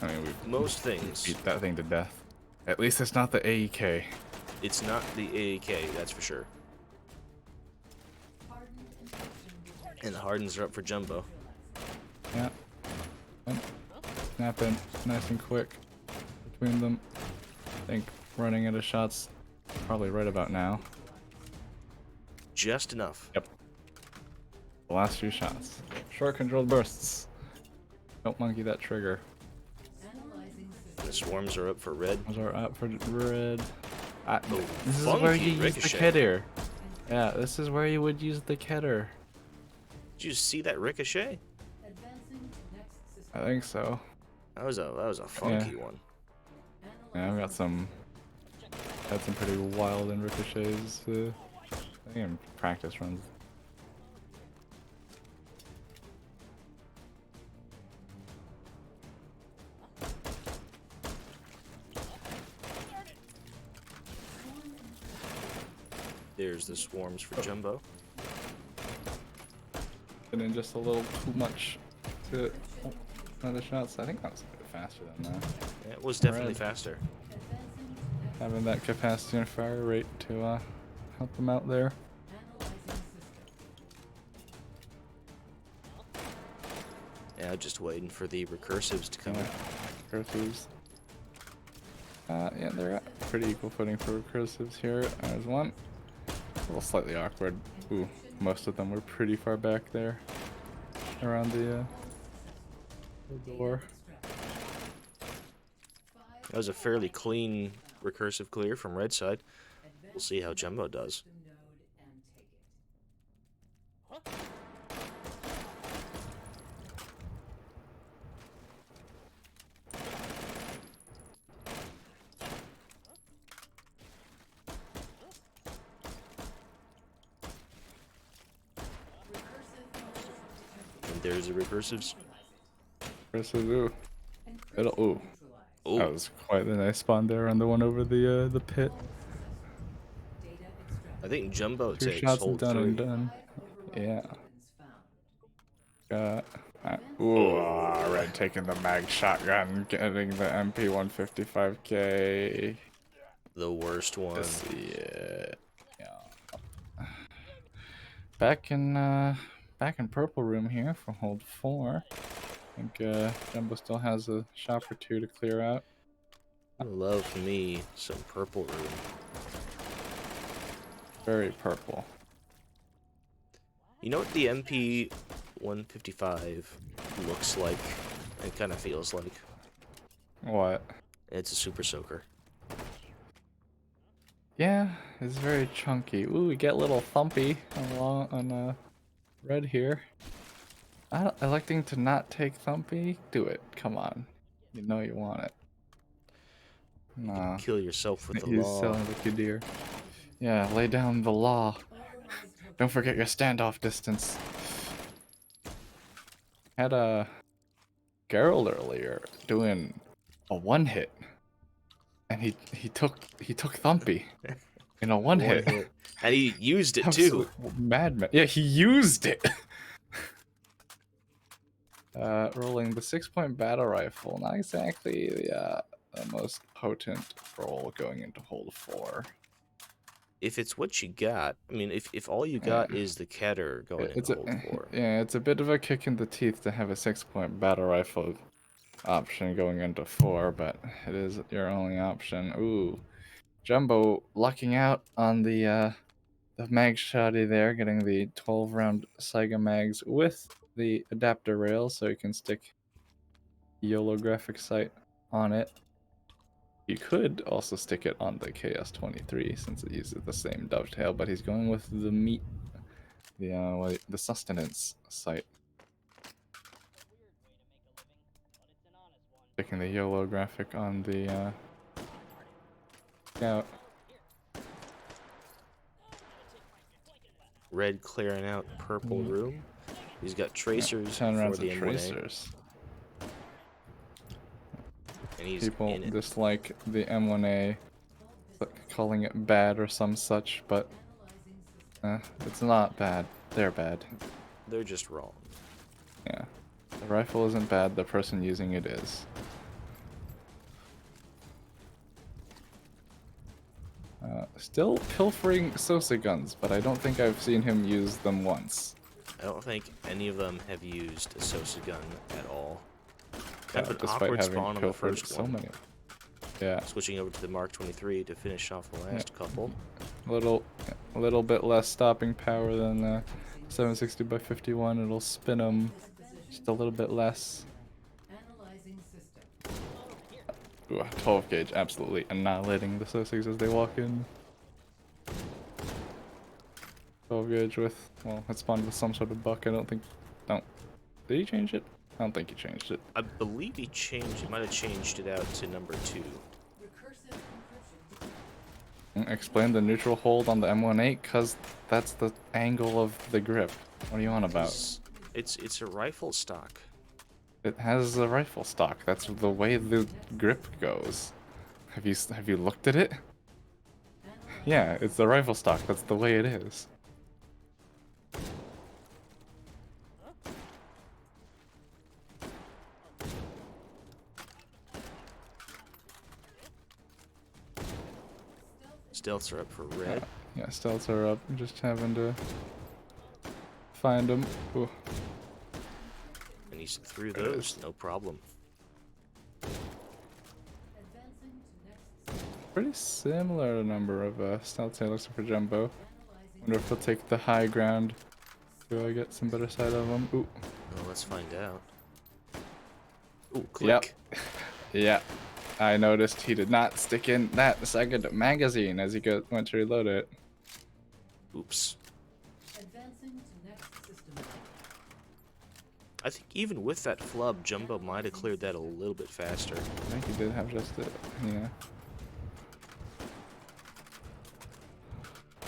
I mean we Most things, beat that thing to death. At least it's not the AEK. it's not the AAK, that's for sure. And the hardens are up for Jumbo. Yeah, snapping nice and quick between them. I think running out of shots probably right about now. Just enough. Yep. The last few shots. Short controlled bursts. Don't monkey that trigger. The swarms are up for red. Those are up for red. This is funky where you use the ricochet. Keter. Yeah, this is where you would use the Keter. Did you see that ricochet? I think so. That was a funky one. Yeah, I've got had some pretty wild and ricochets. I think in practice runs. There's the swarms for Jumbo. And then just a little too much to another shots. I think that was a bit faster than that. Yeah, it was definitely Red. faster. Having that capacity and fire rate to help them out there. Yeah, just waiting for the recursives to come in. Recursives. Yeah, they're at pretty equal footing for recursives here. There's one. A little slightly awkward. Ooh, most of them were pretty far back there. Around the door. That was a fairly clean recursive clear from red side. We'll see how Jumbo does. And there's the recursives. Recursive, ooh. Ooh. Ooh. That was quite the nice spawn there on the one over the pit. I think Jumbo 2 takes shots and hold done 3. and done. Yeah. Ooh, Red taking the mag shotgun, getting the MP 155K. The worst one. Yeah. Back in purple room here for hold 4. I think Jumbo still has a shop or 2 to clear out. Love me some purple room. Very purple. You know what the MP 155 looks like? It kind of feels like. What? It's a super soaker. Yeah, it's very chunky. Ooh, we get a little thumpy on red here. Electing to not take thumpy? Do it. Come on. You know you want it. Nah. Kill yourself with the He's law. selling like a deer. Yeah, lay down the law. Don't forget your standoff distance. Had a Geralt earlier doing a 1-hit. And he took thumpy in a one hit. And he used it Absolute too. Madman. Yeah, he used it. Rolling the 6-point battle rifle. Not exactly the most potent roll going into hold 4. If it's what you got, I mean, if all you got is the Keter going into hold 4. Yeah, it's a bit of a kick in the teeth to have a 6-point battle rifle option going into 4, but it is your only option. Ooh, Jumbo lucking out on the mag shotty there, getting the 12-round Saiga mags with the adapter rail, so you can stick YOLO graphic sight on it. You could also stick it on the KS-23 since it uses the same dovetail, but he's going with the meat, the sustenance sight. Sticking the YOLO graphic on the scout. Red clearing out purple room. He's got tracers 10 for rounds the of M1A. tracers. And he's People in it. dislike the M1A, calling it bad or some such, but it's not bad. They're bad. They're just wrong. Yeah. The rifle isn't bad, the person using it is. Still pilfering Sosa guns, but I don't think I've seen him use them once. I don't think any of them have used a Sosa gun at all. Kind of an Despite awkward having spawn on the pilfered first so one. many. Yeah. Switching over to the Mark 23 to finish off the last couple. A little bit less stopping power than 760 by 51. It'll spin them just a little bit less. Ooh, 12 gauge, absolutely annihilating the Sussex as they walk in. 12 gauge with, well, it spawned with some sort of buck. I don't think. Did he change it? I don't think he changed it. I believe he changed. He might have changed it out to number 2. Explain the neutral hold on the M18, cause that's the angle of the grip. What are you on about? It's a rifle stock. It has a rifle stock. That's the way the grip goes. Have you looked at it? Yeah, it's the rifle stock. That's the way it is. Stealths are up for red. Yeah, stealths are up. I'm just having to find them. Ooh. And he's through those, no problem. Pretty similar number of stealth sailors for Jumbo. Wonder if he'll take the high ground. Do I get some better sight of him? Ooh. Well, let's find out. Ooh, click. Yep. Yeah. I noticed he did not stick in that second magazine as he went to reload it. Oops. I think even with that flub, Jumbo might have cleared that a little bit faster. I think he did have just it. Yeah.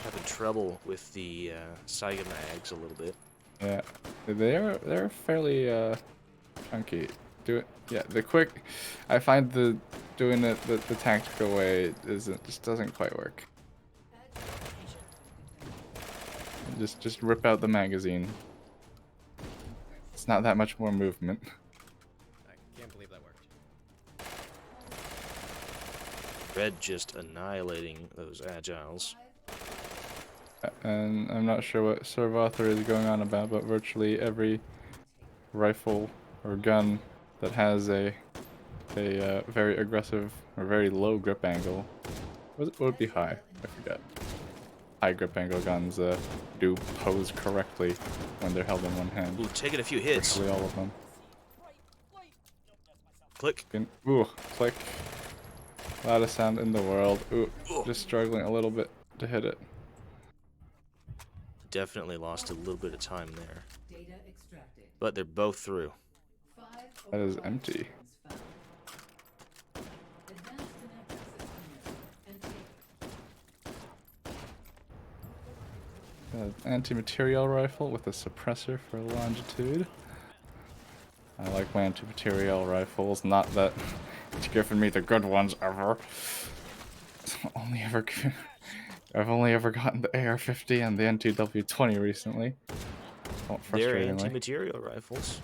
Having trouble with the Saiga mags a little bit. Yeah. They're fairly chunky. Yeah, the quick. I find doing it the tactical way just doesn't quite work. Just rip out the magazine. It's not that much more movement. I can't believe that worked. Red just annihilating those agiles. And I'm not sure what serve author is going on about, but virtually every rifle or gun that has a very aggressive or very low grip angle. What would be high? I forget. High grip angle guns do pose correctly when they're held in one hand. Ooh, taking a few hits. Virtually all of them. Click. Ooh, click. Loudest sound in the world. Ooh, just struggling a little bit to hit it. Definitely lost a little bit of time there. But they're both through. That is empty. Anti-material rifle with a suppressor for longitude. I like my anti-material rifles. Not that it's given me the good ones ever. I've only ever gotten the AR-50 and the NTW-20 recently. Oh, They're frustratingly. anti-material rifles.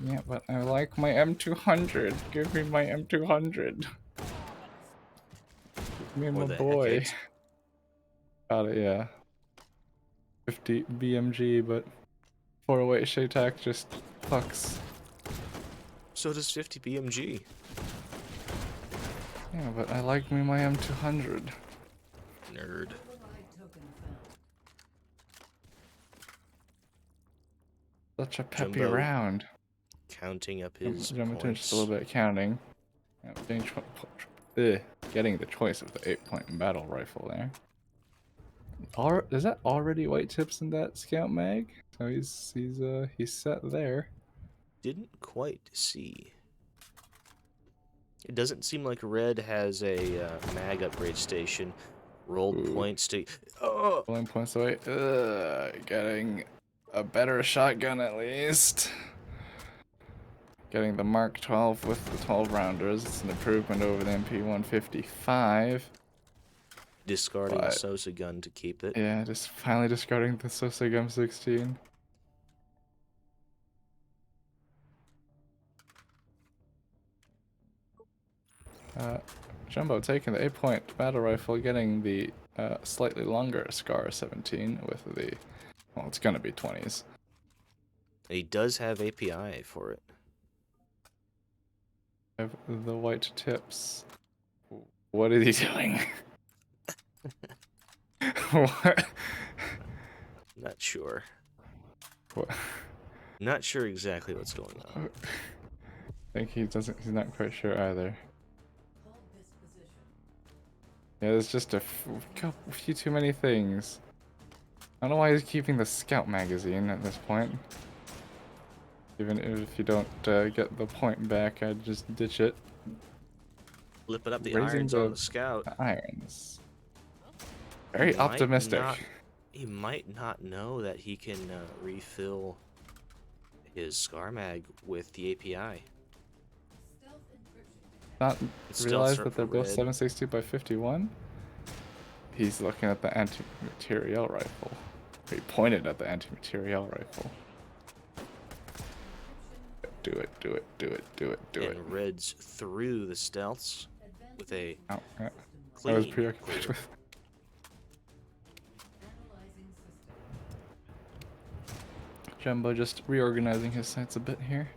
Yeah, but I like my M200. Give me my M200. Give me Or my the boy. Hecate. Got it, yeah. 50 BMG, but 408 Shaytak just fucks. So does 50 BMG. Yeah, but I like me my M200. Nerd. Such a peppy Jumbo round. Counting up his Jumping to points. just a little bit of counting. Getting the choice of the 8-point battle rifle there. Is that already white tips in that scout mag? So he's set there. Didn't quite see. It doesn't seem like red has a mag upgrade station. Rolled points to. Oh! Rolling points away. Getting a better shotgun at least. Getting the Mark 12 with the 12 rounders. It's an improvement over the MP155. Discarding the Sosa gun to keep it. Yeah, just finally discarding the Sosa Gum 16. Jumbo taking the 8-point battle rifle, getting the slightly longer Scar 17 with the, well, it's gonna be 20s. He does have API for it. Have the white tips. What is he doing? What? Not sure. What? Not sure exactly what's going on. I think he's not quite sure either. Yeah, there's just a few too many things. I don't know why he's keeping the Scout magazine at this point. Even if you don't get the point back, I'd just ditch it. Flipping up the Raising irons on the Scout. Irons. Very optimistic. He might not know that he can refill his Scar mag with the API. Not realize Stealth that they're both red. 762 by 51. He's looking at the anti-materiel rifle. He pointed at the anti-materiel rifle. Do it, do it, do it, do it, do it. And Red's through the stealths with a Oh, yeah. I clean was preoccupied clear. with. Jumbo just reorganizing his sights a bit here.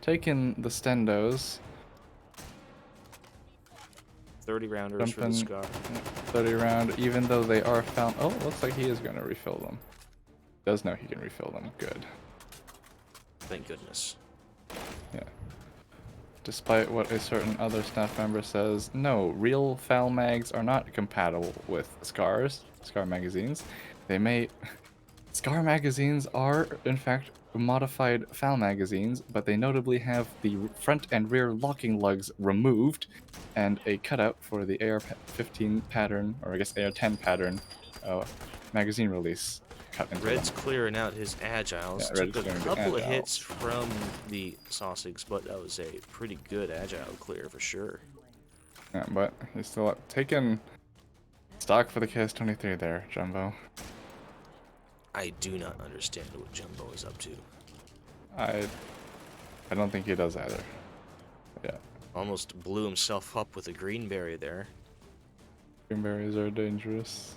Taking the stendos. 30 rounders for the Jumping Scar. 30 round, even though they are found. Oh, looks like he is going to refill them. Does know he can refill them. Good. Thank goodness. Yeah. Despite what a certain other staff member says, no, real FAL mags are not compatible with Scar magazines. They may... Scar magazines are, in fact, modified FAL magazines, but they notably have the front and rear locking lugs removed and a cutout for the AR-15 pattern, or I guess AR-10 pattern, magazine release cut into Red's them. clearing out his agiles. Yeah, Red's Took a doing the couple of agiles. hits from the Saucigs, but that was a pretty good agile clear for sure. Yeah, but he's still up. Taking stock for the KS-23 there, Jumbo. I do not understand what Jumbo is up to. I don't think he does either. Yeah, Almost blew himself up with a greenberry there. greenberries are dangerous.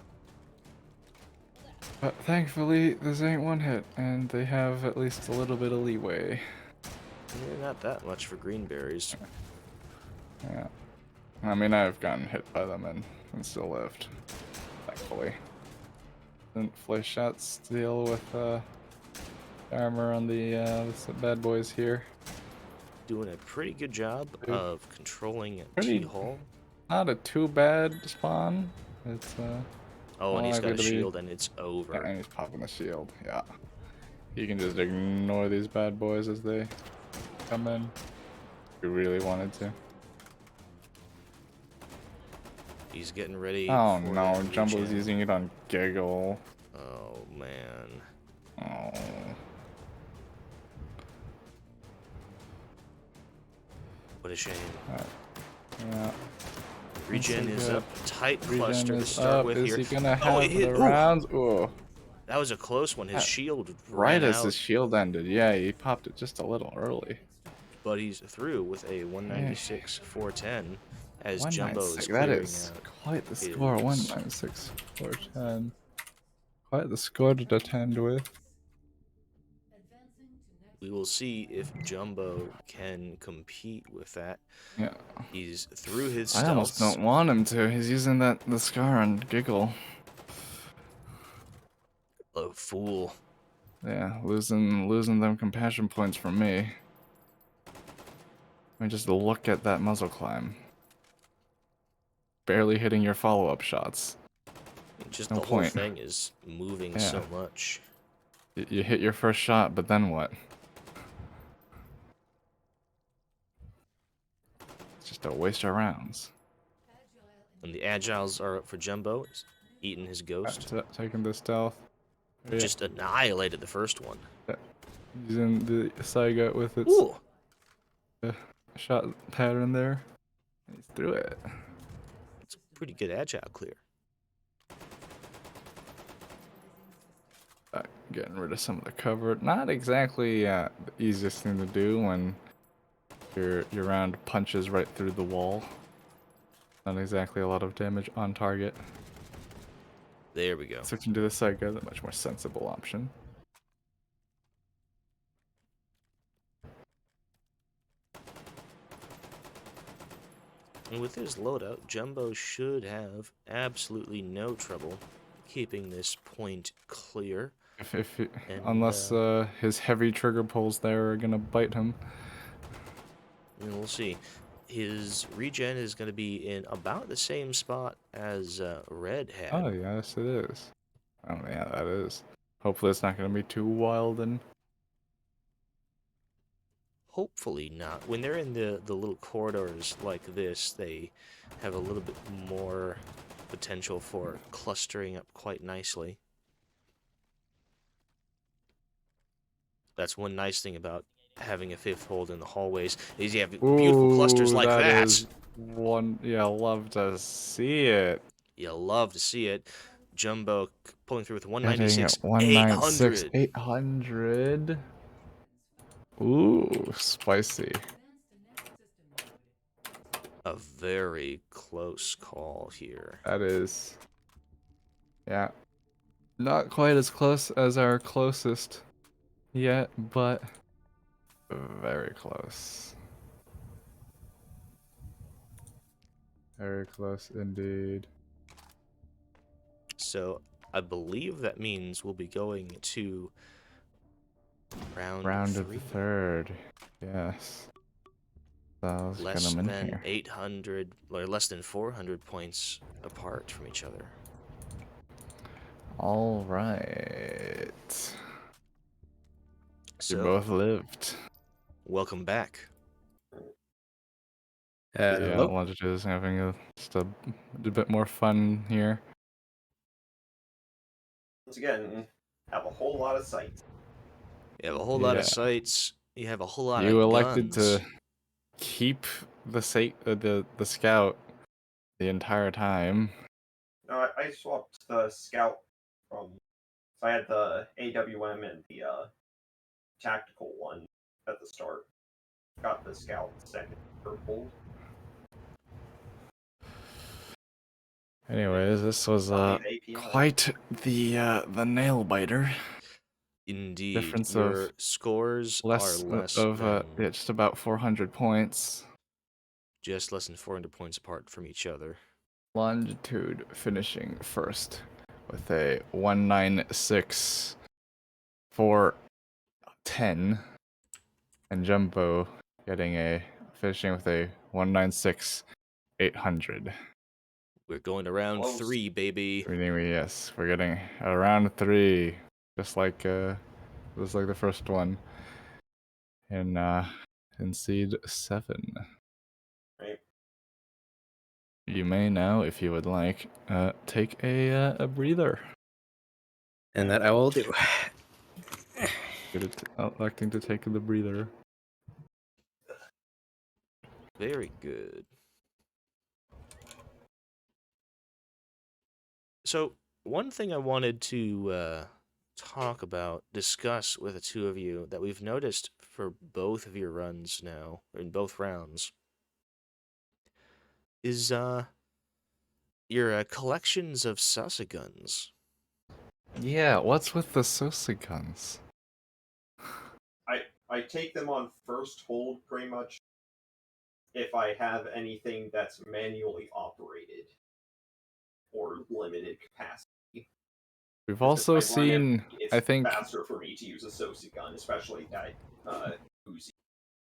But thankfully, this ain't one hit, and they have at least a little bit of leeway. Yeah, not that much for greenberries. Yeah. I mean, I've gotten hit by them and still lived. Thankfully. Didn't flash shots to deal with armor on the bad boys here. Doing a pretty good job of controlling Pretty- T-Hole. Not a too bad spawn. It's Oh, and he's got a likely to be- shield, and it's over. yeah, and he's popping the shield. Yeah. You can just ignore these bad boys as they come in. If you really wanted to. He's getting ready. Oh for no, that Jumbo's regen. using it on Giggle. Oh man. Oh. What a shame. Yeah. Regen is good. up. Tight Regen cluster to is start up. with Is here. he gonna Oh, have it hit. the Ooh. rounds? Ooh. That was a close one. His Ah, shield Right ran as out, his shield ended. Yeah, he popped it just a little early. but he's through with a 196 410 as Jumbo is 196. That clearing is out. quite the score. his- 196 410. Quite the score to attend with. We will see if Jumbo can compete with that. Yeah. He's through his I almost stealths. don't want him to. He's using the scar on Giggle. Oh, fool. Yeah, losing them compassion points from me. I mean, just look at that muzzle climb. Barely hitting your follow-up shots. Just No the point. whole thing is moving Yeah. so much. You hit your first shot, but then what? It's just a waste of rounds. And the agiles are up for Jumbo. He's eating his ghost. Taking the stealth. Yeah. Just annihilated the first one. Using the Saiga with its Ooh. shot pattern there. He's through it. It's a pretty good agile clear. Getting rid of some of the cover. Not exactly the easiest thing to do when your round punches right through the wall. Not exactly a lot of damage on target. There we go. Switching to the Saiga, the much more sensible option. And with his loadout, Jumbo should have absolutely no trouble keeping this point clear. And, unless his heavy trigger pulls there are gonna bite him. And we'll see. His regen is going to be in about the same spot as Red had. Oh yes, it is. Oh yeah, that is. Hopefully it's not gonna be too wild and. Hopefully not. When they're in the little corridors like this, they have a little bit more potential for clustering up quite nicely. That's one nice thing about having a fifth hold in the hallways is you have beautiful clusters like that. Is one, yeah, love to see it. You love to see it. Jumbo pulling through with Getting 196, 196, 800. 800. Ooh, spicy. A very close call here. That is, yeah, not quite as close as our closest yet, but very close. Very close indeed. So I believe that means we'll be going to round Round of the 3. third. Yes. So let's get Less them in than here. 800, or less than 400 points apart from each other. All right. You So, both lived. welcome back. Yeah, Hello. Longitude is having just a bit more fun here. Once again, have a whole lot of sights. You have a whole lot of Yeah. sights. You have a whole lot You of elected guns. to keep the scout the entire time. No, I swapped the scout from. So I had the AWM and the tactical one at the start. Got the scout second purple. Anyways, this was 5 API. quite the nail biter. Indeed. Difference Your of scores are less less of than yeah, just about 400 points. just less than 400 points apart from each other. Longitude finishing first with a 196 410, and Jumbo finishing with a 196 800. We're going to round Close. 3, baby. Yes, we're getting around 3, just like the first one in seed 7. Right. You may now, if you would like, take a breather. And that I will do. Good at electing to take the breather. Very good. So, one thing I wanted to talk about, discuss with the two of you that we've noticed for both of your runs now, in both rounds, is your collections of Sasa guns. Yeah, what's with the Sosa guns? I take them on first hold pretty much if I have anything that's manually operated or limited capacity. We've Because also if I run seen, empty, it's I think, faster for me to use a Sosa gun, especially that Uzi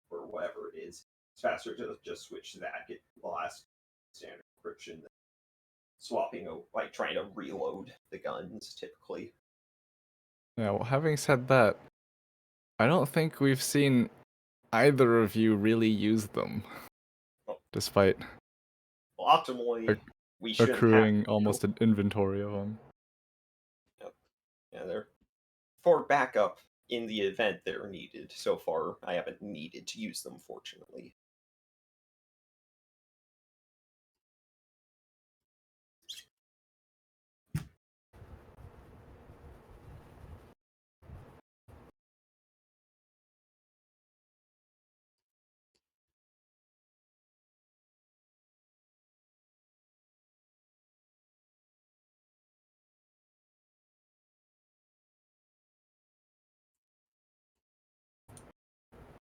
or whatever it is. It's faster to just switch to that, get the last standard encryption than swapping, like trying to reload the guns typically. yeah, well, having said that, I don't think we've seen either of you really use them, despite Well, optimally, we shouldn't have accruing almost an inventory of them. Yep. Yeah, they're for backup in the event they're needed. So far, I haven't needed to use them, fortunately.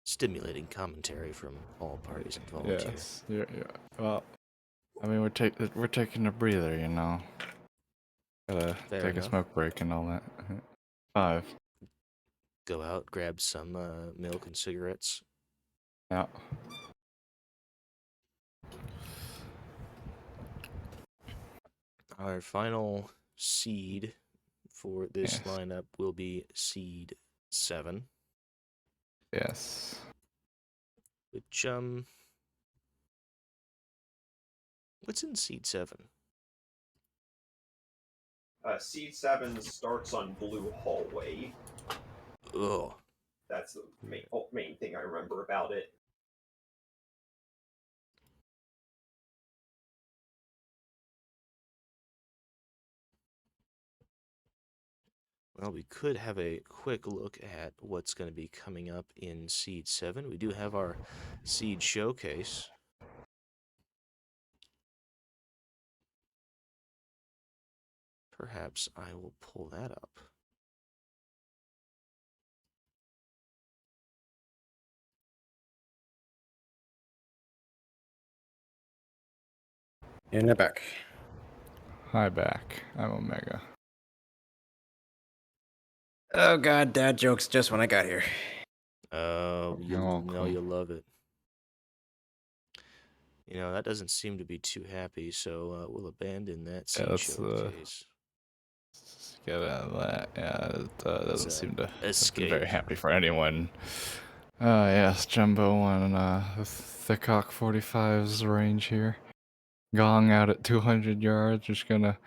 Stimulating commentary from all parties involved here. Yes, yeah. Well, I mean, we're taking a breather, you know. Gotta Fair take enough. a smoke break and all that. 5. Go out, grab some milk and cigarettes. Yeah. Our final seed for this Yes. lineup will be seed 7. Yes. Which what's in seed 7? Seed 7 starts on Blue Hallway. Ugh. That's the main thing I remember about it. Well, we could have a quick look at what's going to be coming up in Seed 7. We do have our Seed Showcase. Perhaps I will pull that up. In the back. Hi back. I'm Omega. Oh god, dad jokes just when I got here. Oh, You're know welcome. you'll love it. You know, that doesn't seem to be too happy, so we'll abandon that Seed let's Showcase. get out of that. Yeah, it doesn't seem to have been very Escape. happy for anyone. Yes, Jumbo on the Cock 45's range here. Gong out at 200 yards, just gonna.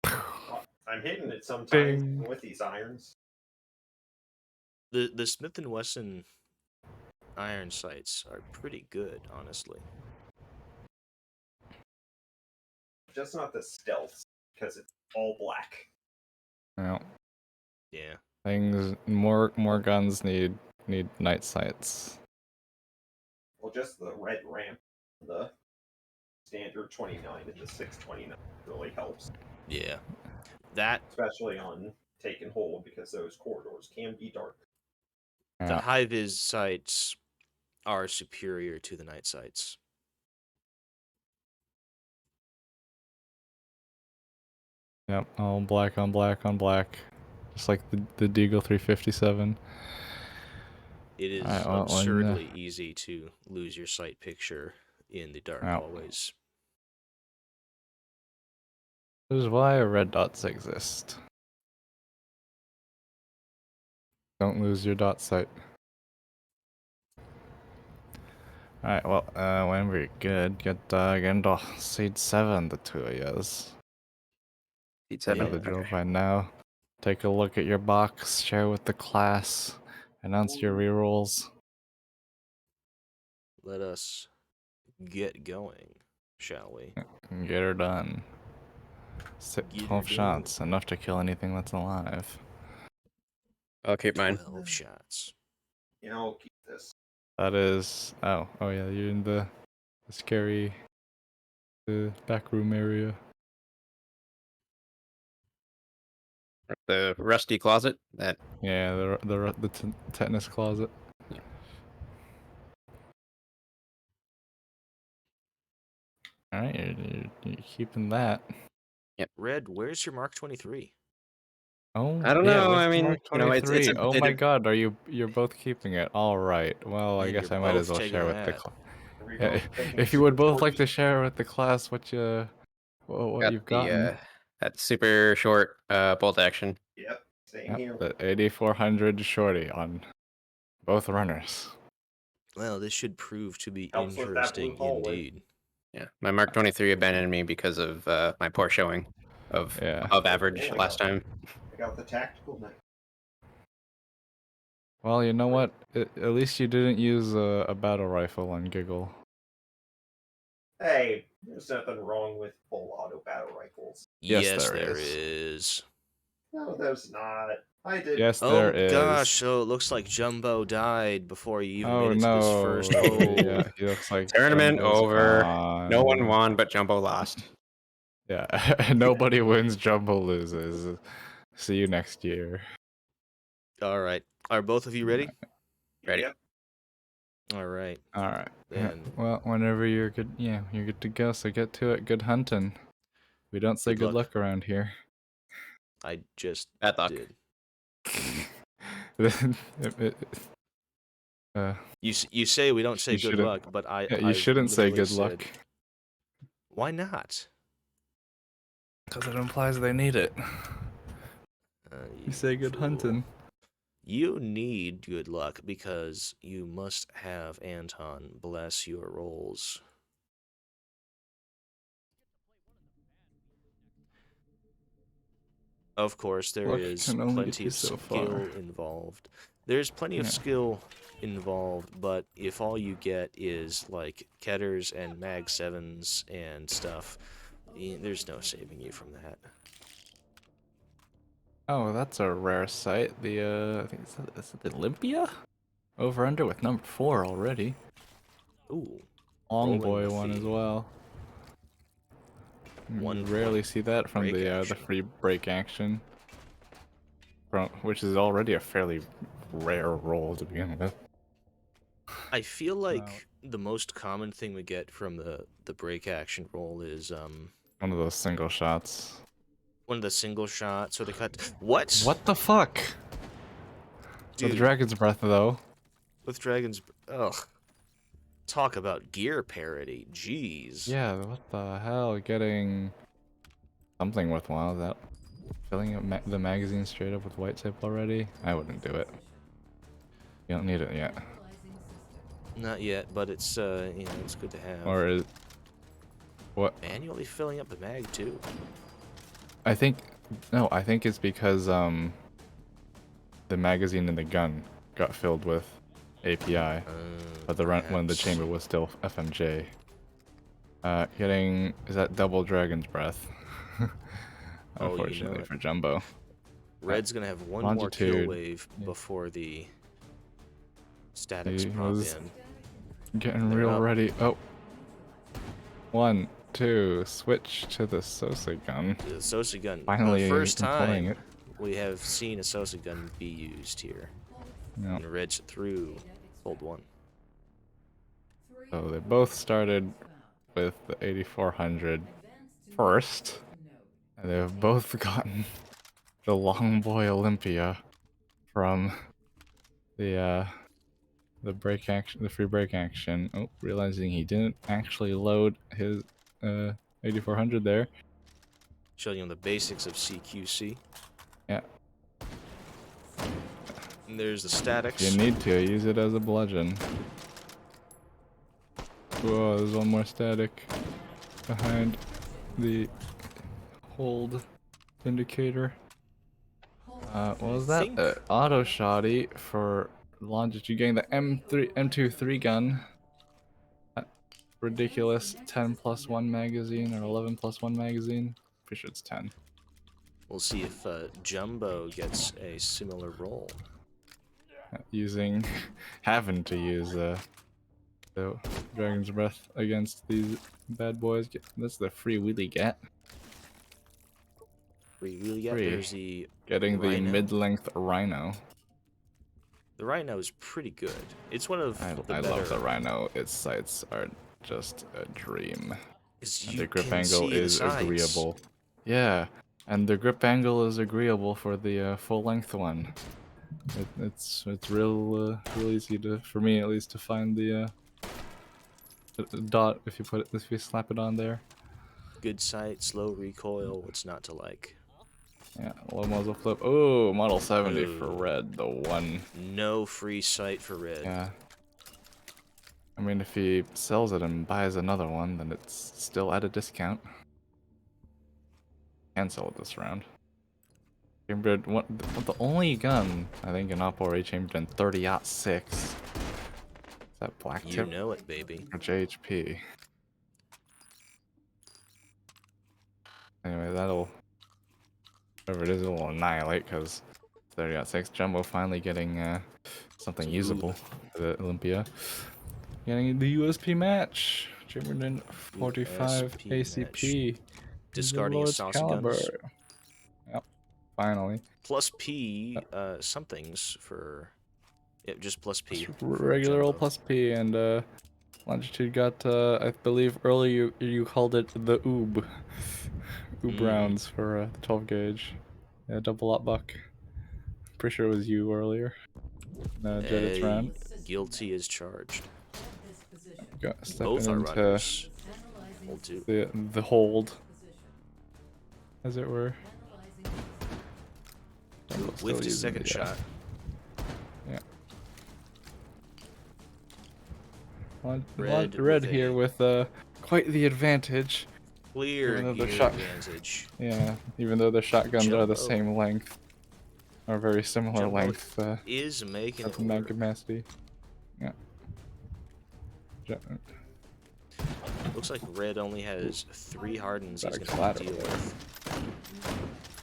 I'm hitting it sometimes Ding. with these irons. The Smith & Wesson iron sights are pretty good, honestly. Just not the stealth, because it's all black. Well, Yeah. more guns need night sights. Well, just the red ramp, the standard 29 and the 629 really helps. Yeah. That, Especially on taking hold, because those corridors can be dark. the Yeah. high-vis sights are superior to the night sights. Yep, all black on black on black. Just like the Deagle 357. It is Alright, well, absurdly easy to lose your sight picture in the dark Yep. hallways. This is why red dots exist. Don't lose your dot sight. Alright, well, whenever you're good, get into Seed 7, the two of yous. Seed You know 7. the drill Okay. by now. Take a look at your box, share with the class, announce your rerolls. Let us get going, shall we? And get her done. Get her 12 done. shots, enough to kill anything that's alive. I'll keep mine. 12 shots. Yeah, I'll keep this. That is... Oh yeah, you're in the scary... the back room area. The rusty closet. That. Yeah, the tetanus closet. Yeah. Alright, you're keeping that. Red, where's your Mark 23? Oh, I don't yeah, know. where's I the mean, Mark you know, it's 23? a Oh bit my of- god, you're both keeping it. Alright, well, I Man, guess you're I might as both well taking share with the that. class. Are we Yeah, both taking if you super would both like to torch? share with the class what got you've the gotten. that super short bolt action. Yep, same Yep, here. the 8400 shorty on both runners. Well, this should prove to be Helps with that blue interesting hallway. indeed. Yeah, my Mark 23 abandoned me because of my poor showing of Yeah. above average Oh my last God. time. I got the tactical knife. Well, you know what? At least you didn't use a battle rifle on Giggle. Hey, there's nothing wrong with full auto battle rifles. Yes, Yes, there there is. is. No, there's not. I did. Yes, Oh there is. gosh, so it looks like Jumbo died before he even Oh made it to this first no. hold. Yeah, he looks like Tournament Jumbo's over. gone. No one won, but Jumbo lost. Yeah, nobody wins, Jumbo loses. See you next year. All right. Are both of you ready? Ready. Yep. All right. Alright. Then Well, whenever you're good, yeah, you're good to go, so get to it. Good hunting. We don't say Good good luck. luck around here. I just Bad luck. did. You say we don't say You good shouldn't- luck, but yeah, you I've shouldn't say literally good said, luck. why not? Because it implies they need it. You say good fool. hunting. You need good luck because you must have Anton bless your rolls. Of course, there Luck is can only get plenty you of so skill far. involved. There's plenty of Yeah. skill involved, but if all you get is like Ketters and Mag 7s and stuff, there's no saving you from that. Oh, that's a rare sight. The I think is it the Olympia? Over under with number 4 already. Ooh, Long rolling boy with one as the well. You 1 rarely see that from break the action. free break action, from which is already a fairly rare roll to begin with. I feel Wow. like the most common thing we get from the break action roll is One of those single shots. one of the single shots or the cut. What? What the fuck? With Dude, Dragon's Breath though. with Dragon's... Ugh. Talk about gear parity. Jeez. Yeah, what the hell? Getting something worthwhile. Is that filling up the magazine straight up with white tape already? I wouldn't do it. You don't need it yet. Not yet, but it's, you know, it's good to have. Or is... What? Manually filling up the mag, too. I think... No, I think it's because, the magazine and the gun got filled with API. But the run when the Perhaps. chamber was still FMJ. Getting... Is that double Dragon's Breath? Oh, you know Unfortunately it. for Jumbo. Red's gonna have one more kill Longitude. wave Yeah. before the statics He pop was in. getting They're real up. ready. Oh. 1, 2, switch to the Sosa gun. The Sosa gun. Finally the first employing time it. we have seen a Sosa gun be used here. Yeah. And Red's through fold 1. So they both started with the 8400 first. And they've both gotten the Long Boy Olympia from the break action, the free break action. Oh, realizing he didn't actually load his 8400 there. Showing you the basics of CQC. Yeah. And there's the If statics. you need to, use it as a bludgeon. Whoa, there's one more static behind the hold indicator. What was that? think- Auto shotty for Longitude getting the M23 gun. That ridiculous 10+1 magazine or 11+1 magazine. Pretty sure it's 10. We'll see if Jumbo gets a similar roll. Having to use the Dragon's Breath against these bad boys. That's the free wheelie get. We really got Free. there's the Getting the Rhino. mid-length Rhino. The Rhino is pretty good. It's one of I the better. love the Rhino. Its sights are just a dream. 'Cause And you the grip can angle see the is sides. agreeable. Yeah, and the grip angle is agreeable for the full-length one. It's real easy to, for me at least, to find the dot if you slap it on there. Good sight, slow recoil. What's not to like? Yeah, low muzzle flip. Oh, model 70 for Ooh. red, the one. No free sight for Red. Yeah. I mean, if he sells it and buys another one, then it's still at a discount. Can sell it this round. Chambered, the only gun I think in Oppo chambered in 30-06. Is that black You tip know it, baby. or JHP? Anyway, that'll, whatever it is, it'll annihilate because 30-06. Jumbo finally getting something Some usable for the Olympia. Getting the USP match. Chambered in 45 USP ACP. Discarding a Lord's salsa caliber. guns. Yep, finally. Plus P somethings for... Yep, just plus P. Just for regular old Jumbo. plus P, and Longitude got, I believe earlier you called it the Oob. Oob rounds for the 12 gauge. Yeah, double up buck. Pretty sure it was you earlier. Jedit's round. Guilty as charged. Got stepping Both are into runners. Hold two. the hold, as it were. Jumbo's still With the using second the, shot. Yeah. Red Red with here a- with quite the advantage. Clear Even though the gear shot- advantage. Yeah, even though the shotguns are the Jumbo. same length, or very similar Jumbo length Is making of it mag work. capacity. Yeah. Looks like Red only has 3 hardens he's Better gonna have to collateral deal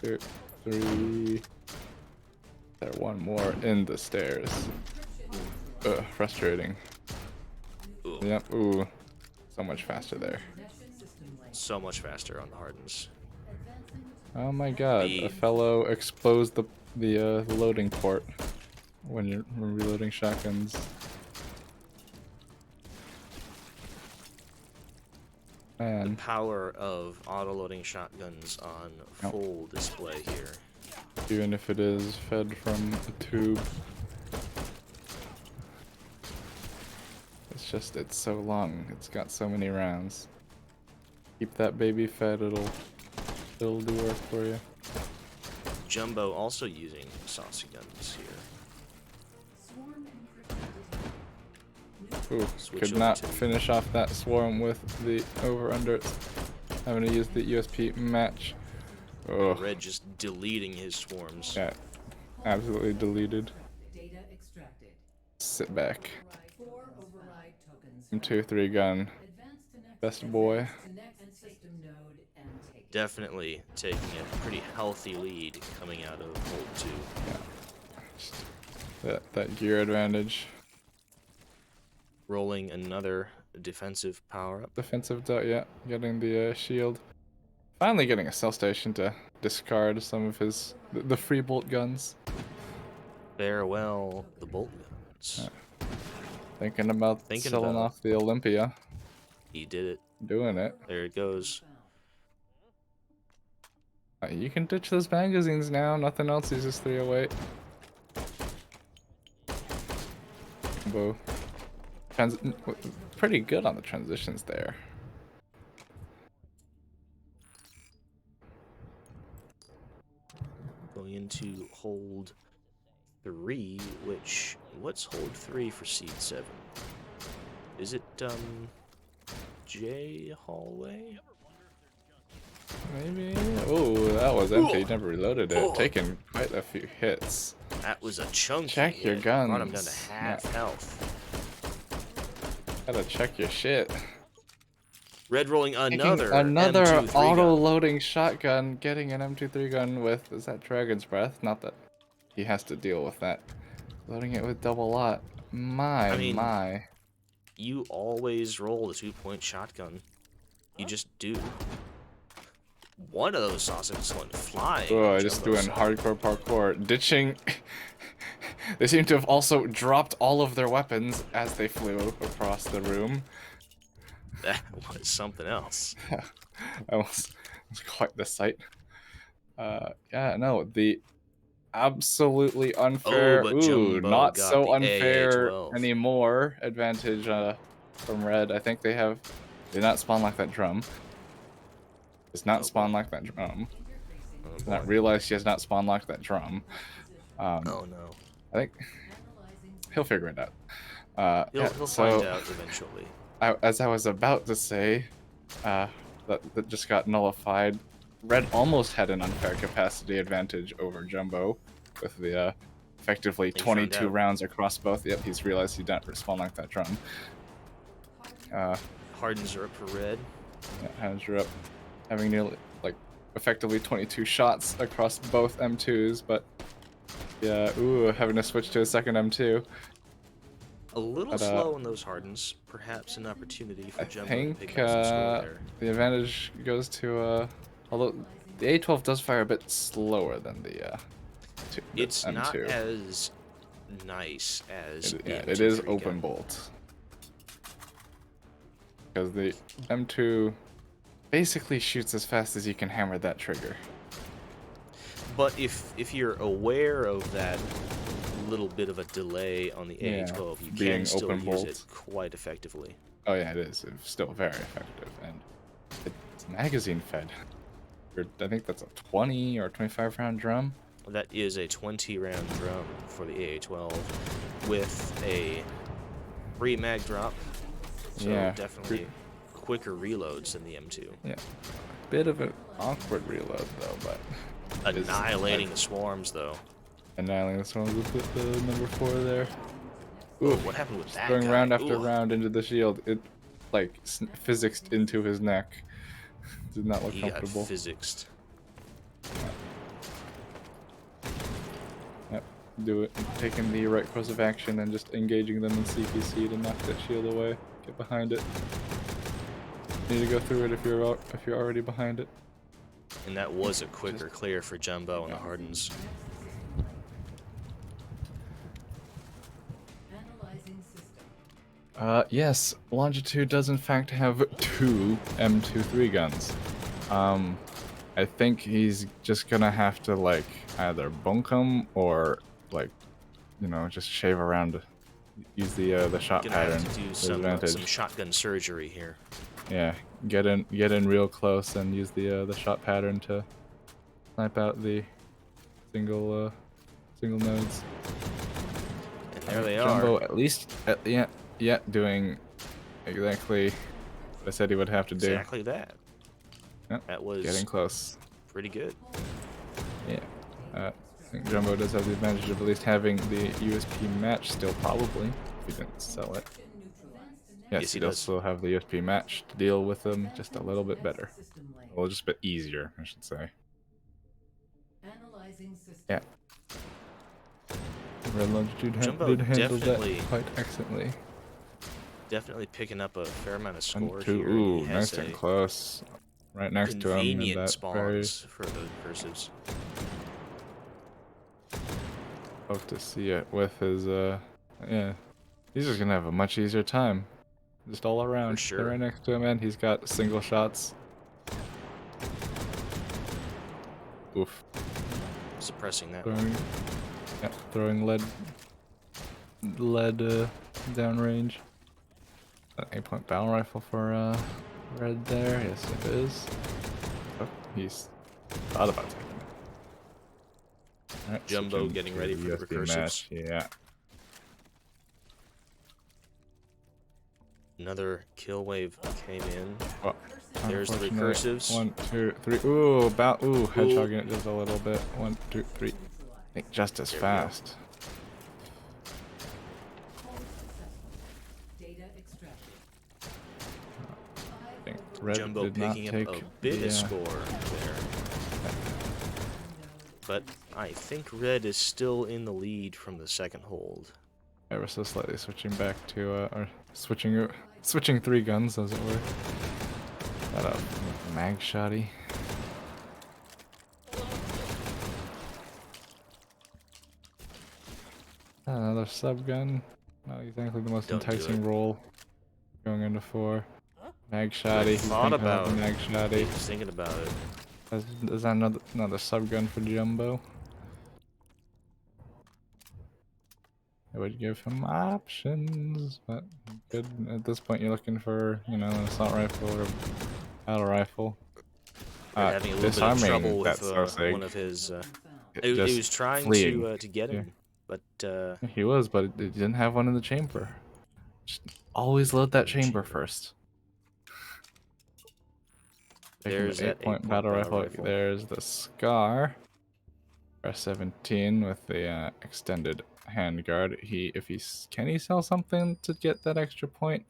there. with. Dude, 3. There, one more in the stairs. Ugh, frustrating. Ooh, Yep, ooh. So much faster there. so much faster on the Hardens. Oh my god, The- a fellow exposed the loading port when you're reloading shotguns. The Man, power of auto-loading shotguns on Nope. full display here. even if it is fed from a tube. It's so long. It's got so many rounds. Keep that baby fed, it'll do work for you. Jumbo also using saucy guns here. Ooh, Switch could over not to- finish off that swarm with the over-under. Having to use the USP match. Oh, Red just deleting his swarms. yeah. Absolutely deleted. Data extracted. Sit back. 4 override tokens. M23 gun. Advance to next. Best boy. To next system node and take. Definitely taking a pretty healthy lead coming out of Hold 2. That gear advantage. Rolling another defensive power-up. Defensive dot, yeah. Getting the shield. Finally getting a cell station to discard some of the free bolt guns. Farewell, the bolt guns. Thinking about Thinking selling about it. off the Olympia. He did it. Doing it. There it goes. You can ditch those magazines now. Nothing else uses 308. Whoa. Pretty good on the transitions there. Going into Hold 3, which... What's Hold 3 for Seed 7? Is it, J Hallway? Maybe. Oh, that was empty. Ooh. Never reloaded it. Ooh. Taking quite a few hits. That was a chunky Check your hit. Brought him down to guns. half Yeah. health. Gotta check your shit. Red rolling another Another M23 gun. auto-loading shotgun, getting an M23 gun with, is that Dragon's Breath? Not that he has to deal with that. Loading it with double lot. I mean, My. You always roll the 2-point shotgun. You just do. One of those sausages went flying. Oh, on just Jumbo doing side. hardcore parkour. Ditching. They seem to have also dropped all of their weapons as they flew across the room. That was something else. That was quite the sight. Yeah, no, the absolutely unfair, but ooh, Jumbo not got so the unfair AA-12. anymore advantage from Red. I think they did not spawn like that drum. Does not Oh, spawn boy. like that drum. Oh, Did not boy. realize she has not spawned like that drum. Oh no. I think he'll figure it out. He'll find out eventually. As I was about to say, that just got nullified. Red almost had an unfair capacity advantage over Jumbo with the effectively He found 22 out. rounds across both. Yep, he's realized he didn't respond like that drum. Hardens are up for Red. Yeah, hands are up, having nearly effectively 22 shots across both M2s, but yeah, ooh, having to switch to a second M2. A little But, slow in those Hardens. Perhaps an opportunity for I Jumbo to think pick up some score there. the advantage goes to although the A12 does fire a bit slower than the It's M2. not as nice as the Yeah, M23 it is gun. open bolt. Because the M2 basically shoots as fast as you can hammer that trigger. But if you're aware of that little bit of a delay on the Yeah, AA-12, you being can still open use bolt. it quite effectively. Oh yeah, it is. It's still very effective, and it's magazine fed. I think that's a 20 or 25 round drum. That is a 20-round drum for the AA-12 with a free mag drop. So Yeah, definitely quicker reloads than the M2. Yeah, bit of an awkward reload though, but it's Annihilating the swarms though. annihilating this one with the number 4 there. Ooh, Ooh, what happened with that going guy? round after Ooh. round into the shield. It physicsed into his neck. Did not look He got comfortable. physicsed. taking the right course of action and just engaging them in CPC to knock that shield away. Get behind it. Need to go through it if you're already behind it. And that was a quicker clear for Jumbo and the Hardens. Analyzing system. Yes, Longitude does in fact have 2 M23 guns. I think he's just gonna have to like either bunkum or like, you know, just shave around, use the shot Gonna pattern have to do to some advantage. shotgun surgery here. Yeah, get in real close and use the shot pattern to snipe out the single nodes. And there they Jumbo are. at least doing exactly what I said he would have to do. Exactly that. Yep, That was getting close. pretty good. Yeah. I think Jumbo does have the advantage of at least having the USP match still, probably, if he didn't sell it. Yes, Yes, he he does does. still have the USP match to deal with them just a little bit better. System lane. Well, just a bit easier, I should say. Analyzing system. Yeah. Red Longitude Jumbo did handle definitely- that quite excellently. Definitely picking up a fair amount of score 1, 2, here. ooh, He nice has and a close. Right next to him, and convenient that very spawns for the cursives. hope to see it with his yeah. He's just gonna have a much easier time. Just all around. sure. They're right next to him, and he's got single shots. Oof. Suppressing that one. Throwing lead downrange. An 8-point battle rifle for red there. Yes, it is. Oh, he's thought about taking it. All right, Jumbo switching getting to ready for the USP recursives. match. Yeah. Another kill wave came in. Well, There's the unfortunately, recursives. 1, 2, 3. Ooh, hedgehogging it just a little bit. 1, 2, 3. I think just as There we go. fast. Data extracted. I think red Jumbo did not picking take up a bit the, of score there. But I think red is still in the lead from the second hold. ever so slightly switching back to or switching 3 guns, as it were. Got a mag shotty. Another sub gun. Not exactly the most Don't do enticing it. role going into 4. Mag shotty. He's Thought thinking about the mag He shotty. was thinking about it. Is that another sub gun for Jumbo? It would give him options, but good. At this point, you're looking for, you know, an assault rifle or battle rifle. They're having a little bit of disarming trouble with that Sosig. one of his. He Just was trying fleeing. to get him, but He was, but it didn't have one in the chamber. Just always load that chamber first. Taking there's the that 8-point battle rifle. rifle. There's the Scar. R17 with the extended handguard. Can he sell something to get that extra point?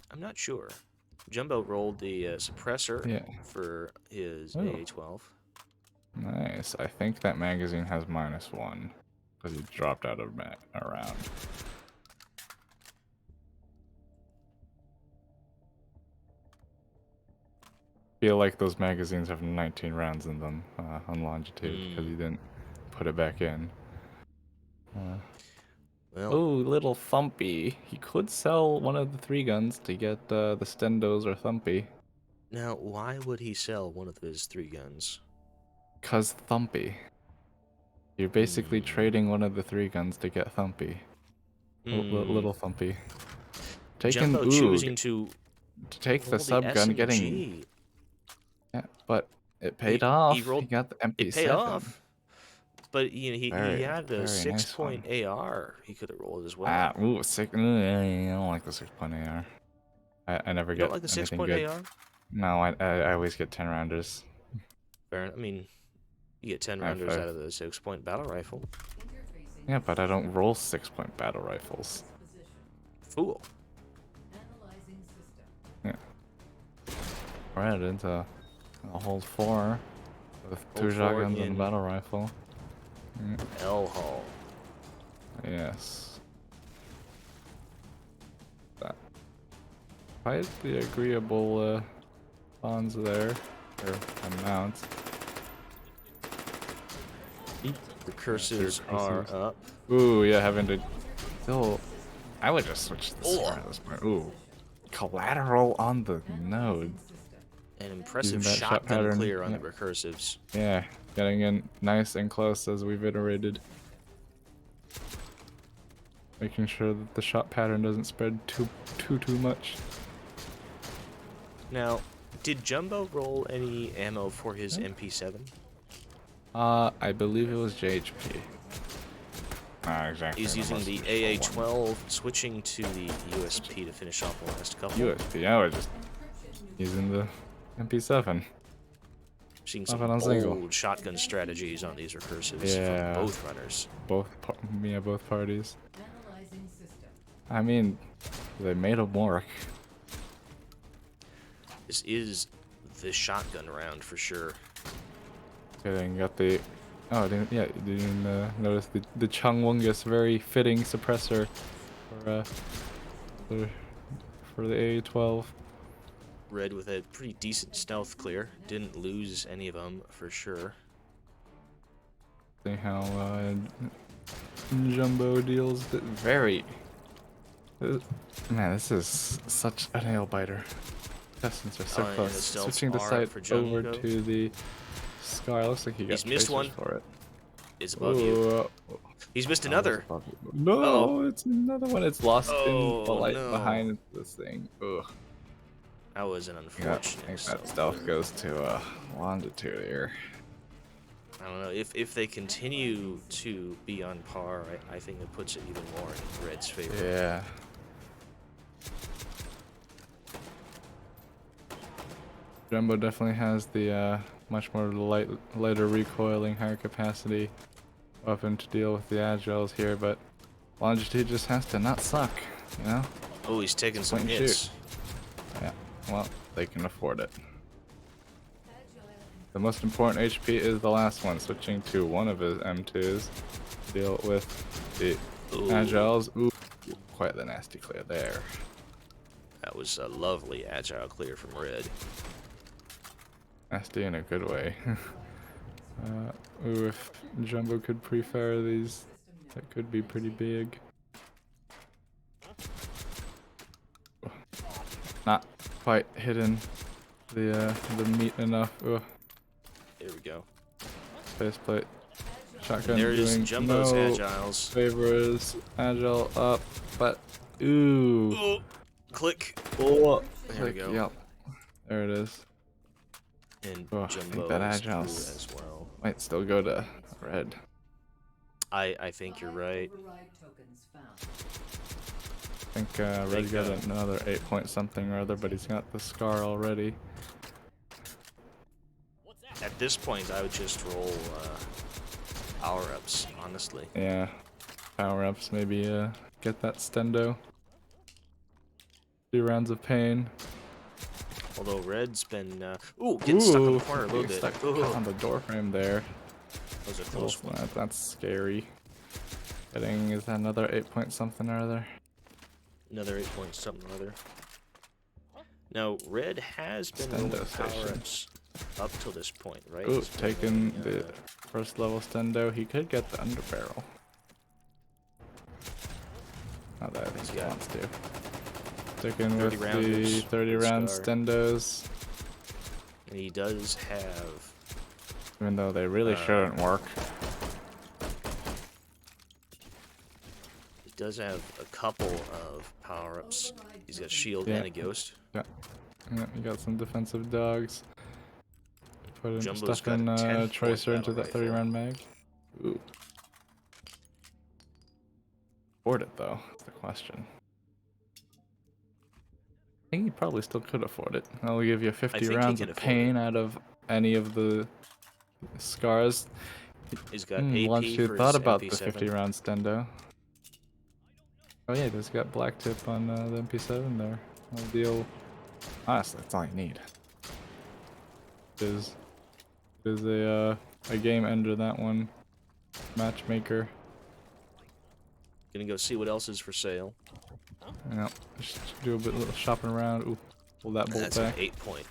I'm not sure. Jumbo rolled the suppressor Yeah. for his Oh. AA-12. Nice. I think that magazine has -1 because he dropped out of a round. Feel like those magazines have 19 rounds in them on Longitude because he didn't put it back in. Well, Oh, little Thumpy. He could sell one of the 3 guns to get the Stendos or Thumpy. now why would he sell one of his 3 guns? Cause Thumpy. You're basically trading one of the 3 guns to get Thumpy. Little Thumpy. Jumbo choosing to take the roll sub gun, SMG. getting. Yeah, but it paid off. He rolled- got the MP7. It paid off. But you know, he Very, had a very nice 6-point AR. He could have rolled as well. I don't like the 6-point AR. I never You get don't like the anything 6-point good. AR? No, I always get 10 rounders. Fair enough. I mean, you get 10 I have rounders 5. out of the 6-point battle rifle. Interfacing. Yeah, but I don't roll 6-point battle rifles. Position. Fool. Analyzing system. Right into a hold 4 with 2 Hold 4 shotguns and a in- battle rifle. L-Hall. Yes. That. Quite the agreeable bonds there, or amounts. Recursives are recursives. up. Ooh, yeah, having to still. I would just switch the Oh. scar at this point. Ooh, collateral on the node. An impressive Using that shot shotgun pattern, clear on yeah. the recursives. Yeah, getting in nice and close as we've iterated. Making sure that the shot pattern doesn't spread too much. Now, did Jumbo roll any ammo for his Yeah. MP7? I believe it was JHP. Not exactly. He's using the AA-12, switching to the USP to finish off the last couple. USP. I was just using the MP7. Seeing Off some and on single. bold shotgun strategies on these recursives Yeah. from both runners. Both parties. Analyzing system. I mean, they made them work. This is the shotgun round for sure. Okay, then got the. Oh, didn't notice the Chungwungus very fitting suppressor for the A12. Red with a pretty decent stealth clear. Didn't lose any of them for sure. See how Jumbo deals with it. Very. Man, this is such a nail biter. Contestants are so Oh, and close. the stealths Switching the are sight for over Jumbo. to the Scar. Looks like he got He's missed tracers one. for it. Is above you. He's missed another. No, Uh-oh. it's another one. It's lost in the Oh, light no. behind this thing. Ugh. That was an Yeah, I unfortunate. think that stealth. stealth goes to longitude here. I don't know if they continue to be on par. I think it puts it even more in Red's favor. Yeah. Jumbo definitely has the much more lighter recoiling, higher capacity weapon to deal with the agiles here, but longitude just has to not suck, you know? Oh, he's taking some Point and hits. shoot. Yeah, well, they can afford it. Agile The most important HP is the last one, switching to one of his M2s to deal with the Ooh. agiles. Ooh, quite the nasty clear there. That was a lovely agile clear from Red. Nasty in a good way. Ooh, if Jumbo could pre-fire these, that could be pretty big. Not quite hitting the meat enough. Ugh, There we go. faceplate. Shotgun And there is doing Jumbo's no agiles. favors. Agile up, but ooh. Oh, click. Oh, There we go. Yep. There it is. And Oh, I think Jumbo that is through agile's as well. might still go to red. I think you're right. override tokens found. I think red got another 8 point something or other, but he's got the scar already. At this point, I would just roll power-ups, honestly. Yeah. Power ups, maybe get that stendo. 2 rounds of pain. Although Red's been getting stuck in the corner a little getting bit. Stuck Ooh, on the door frame there. that was a close one. That's scary. Getting is that another 8 point something or other. Another 8 points, something or other. Now, Red has been Stendo rolling station. power-ups up till this point, right? Ooh, He's been taking rolling, the first level stendo. He could get the underbarrel. Not that He's he got wants to. Sticking 30 with the rounders 30 with round Scar. stendos. And he does have... Even though they really shouldn't work. He does have a couple of power-ups. He's got shield Yeah. and a ghost. Yeah, you got some defensive dogs. Put in, Jumbo's stuff got a in 10-point tracer into battle that 30 rifle. round mag. Ooh. Afford it though, is the question. I think he probably still could afford it. I'll give you 50 think he rounds can of afford pain out of any of the scars. He's got AP Longitude for thought his about the MP7. 50 round stendo. Oh yeah, he's got black tip on the MP7 there. I'll deal. Honestly, that's all you need. Is a game ender, that one. Matchmaker. Gonna go see what else is for sale. Yeah, just do a bit little shopping around. Ooh, pull that bolt That's back. an 8-point.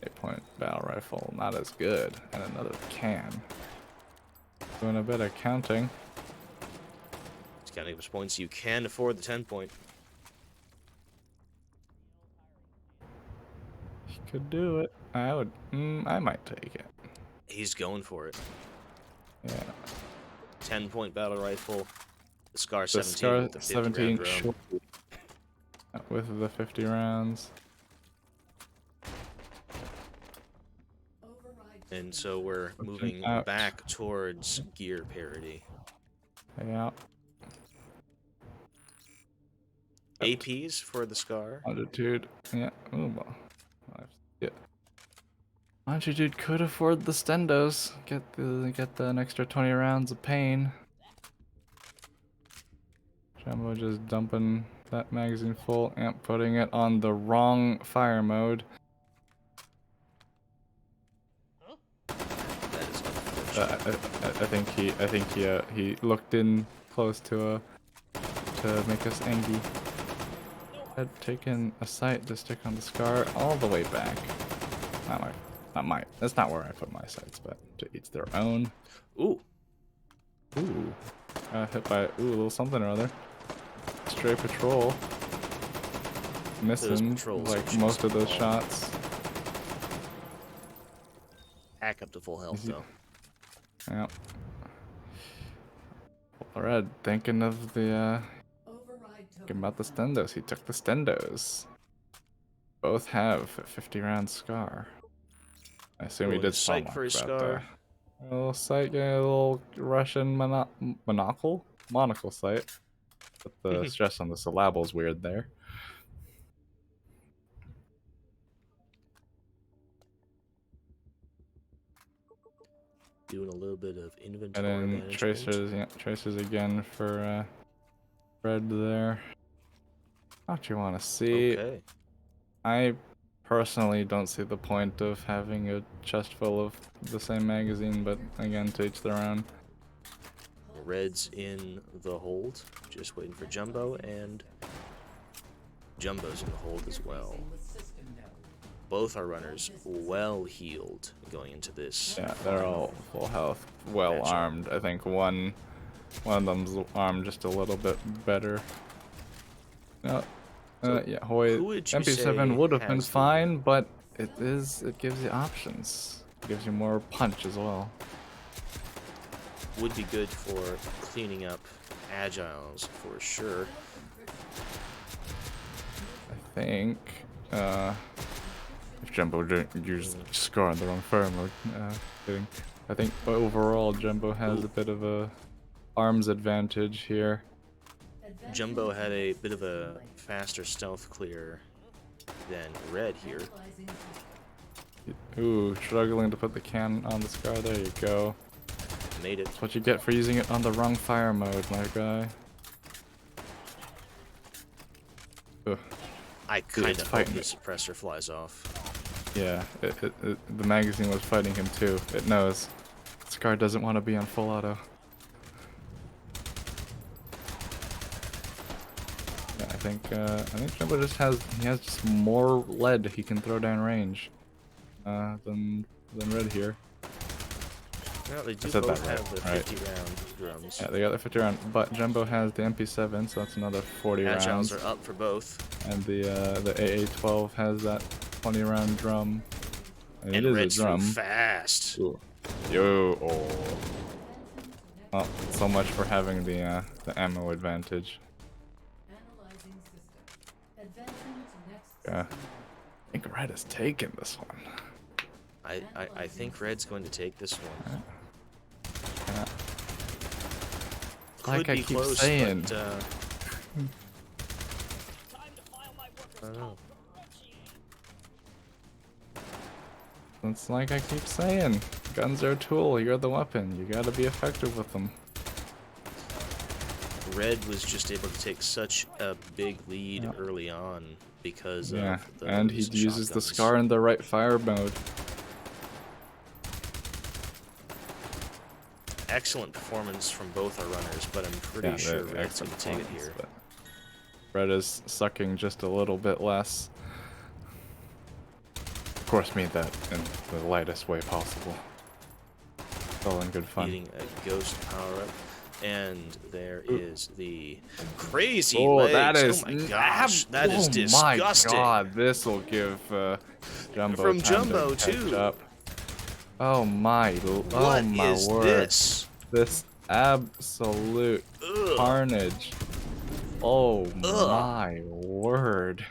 8-point battle rifle, not as good. And another can. Doing a bit of counting. It's counting those points. You can afford the 10-point. He could do it. I would. I might take it. He's going for it. Yeah. 10-point battle rifle. The Scar The 17 Scar with the 50 17 round drum. short with the 50 rounds. And so we're moving out. back towards gear parity. Yeah. APs for the Scar. Longitude. Yeah. Ooh, well. Yeah. Longitude could afford the stendos. Get an extra 20 rounds of pain. Jumbo just dumping that magazine full and putting it on the wrong fire mode. That is unfortunate. I think he looked in close to make us angry. Had taken a sight to stick on the Scar all the way back. Not my. That's not where I put my sights, but to each their own. Ooh. Ooh. Hit by a little something or other. Stray patrol. Missing patrols like are most just of those ball. shots. Hack up to full health, though. Yeah. Red, thinking of the thinking about the stendos. He took the stendos. Both have a 50 round Scar. I assume he Rolling did sight spawn for his lock Scar. there. A little sight, yeah, a little Russian monocle sight. But the stress on the syllable's weird there. Doing a little bit of And inventory then management. tracers, yeah, tracers again for Red there. What you want to see? Okay. I personally don't see the point of having a chest full of the same magazine, but again, to each their own. Red's in the hold. Just waiting for Jumbo, and Jumbo's in the hold as well. Both our runners well healed going into this. Yeah, they're all full health, well Matchup. armed. I think one of them's armed just a little bit better. Yeah, Hoy who would you MP7 say would have been has the- fine, but it gives you options. It gives you more punch as well. Would be good for cleaning up agiles for sure. I think if Jumbo didn't use Scar on the wrong fire mode, kidding. I think overall Jumbo has a bit of a arms advantage here. Jumbo had a bit of a faster stealth clear than Red here. Ooh, struggling to put the can on the Scar. There you go. Made it. That's what you get for using it on the wrong fire mode, my guy. Ugh. I kind it's of hope fighting the it. suppressor flies off. Yeah, the magazine was fighting him too. It knows. Scar doesn't want to be on full auto. Yeah, I think Jumbo just has just more lead he can throw down range than Red here. Well, they do said both that right, have the right. 50 round drums. Yeah, they got the 50 round, but Jumbo has the MP7, so that's another 40 Agiles rounds. are up for both. And the AA12 has that 20 round drum. And And it is Red's a drum. fast. Ooh. Yo, oh. Well, so much for having the ammo advantage. Analyzing system. Advancing to next Yeah. system. I think Red has taken this one. I think Red's going to take this one. Yeah. Could Like I be keep close, saying. but, I don't know. It's like I keep saying. Guns are a tool, you're the weapon. You gotta be effective with them. Red was just able to take such a big lead early on because Yeah, of the and he uses the shotguns. Scar in the right fire mode. excellent performance from both our runners, but I'm pretty sure Red's going to take it here. Red is sucking just a little bit less. Of course, mean that in the lightest way possible. It's all in good fun. Eating a ghost power-up. And there is the crazy That legs. is, oh my gosh, that is disgusting. Oh my god, this will give Jumbo From time Jumbo to catch too. up. Oh my, What is word. this? This absolute carnage. Oh my word.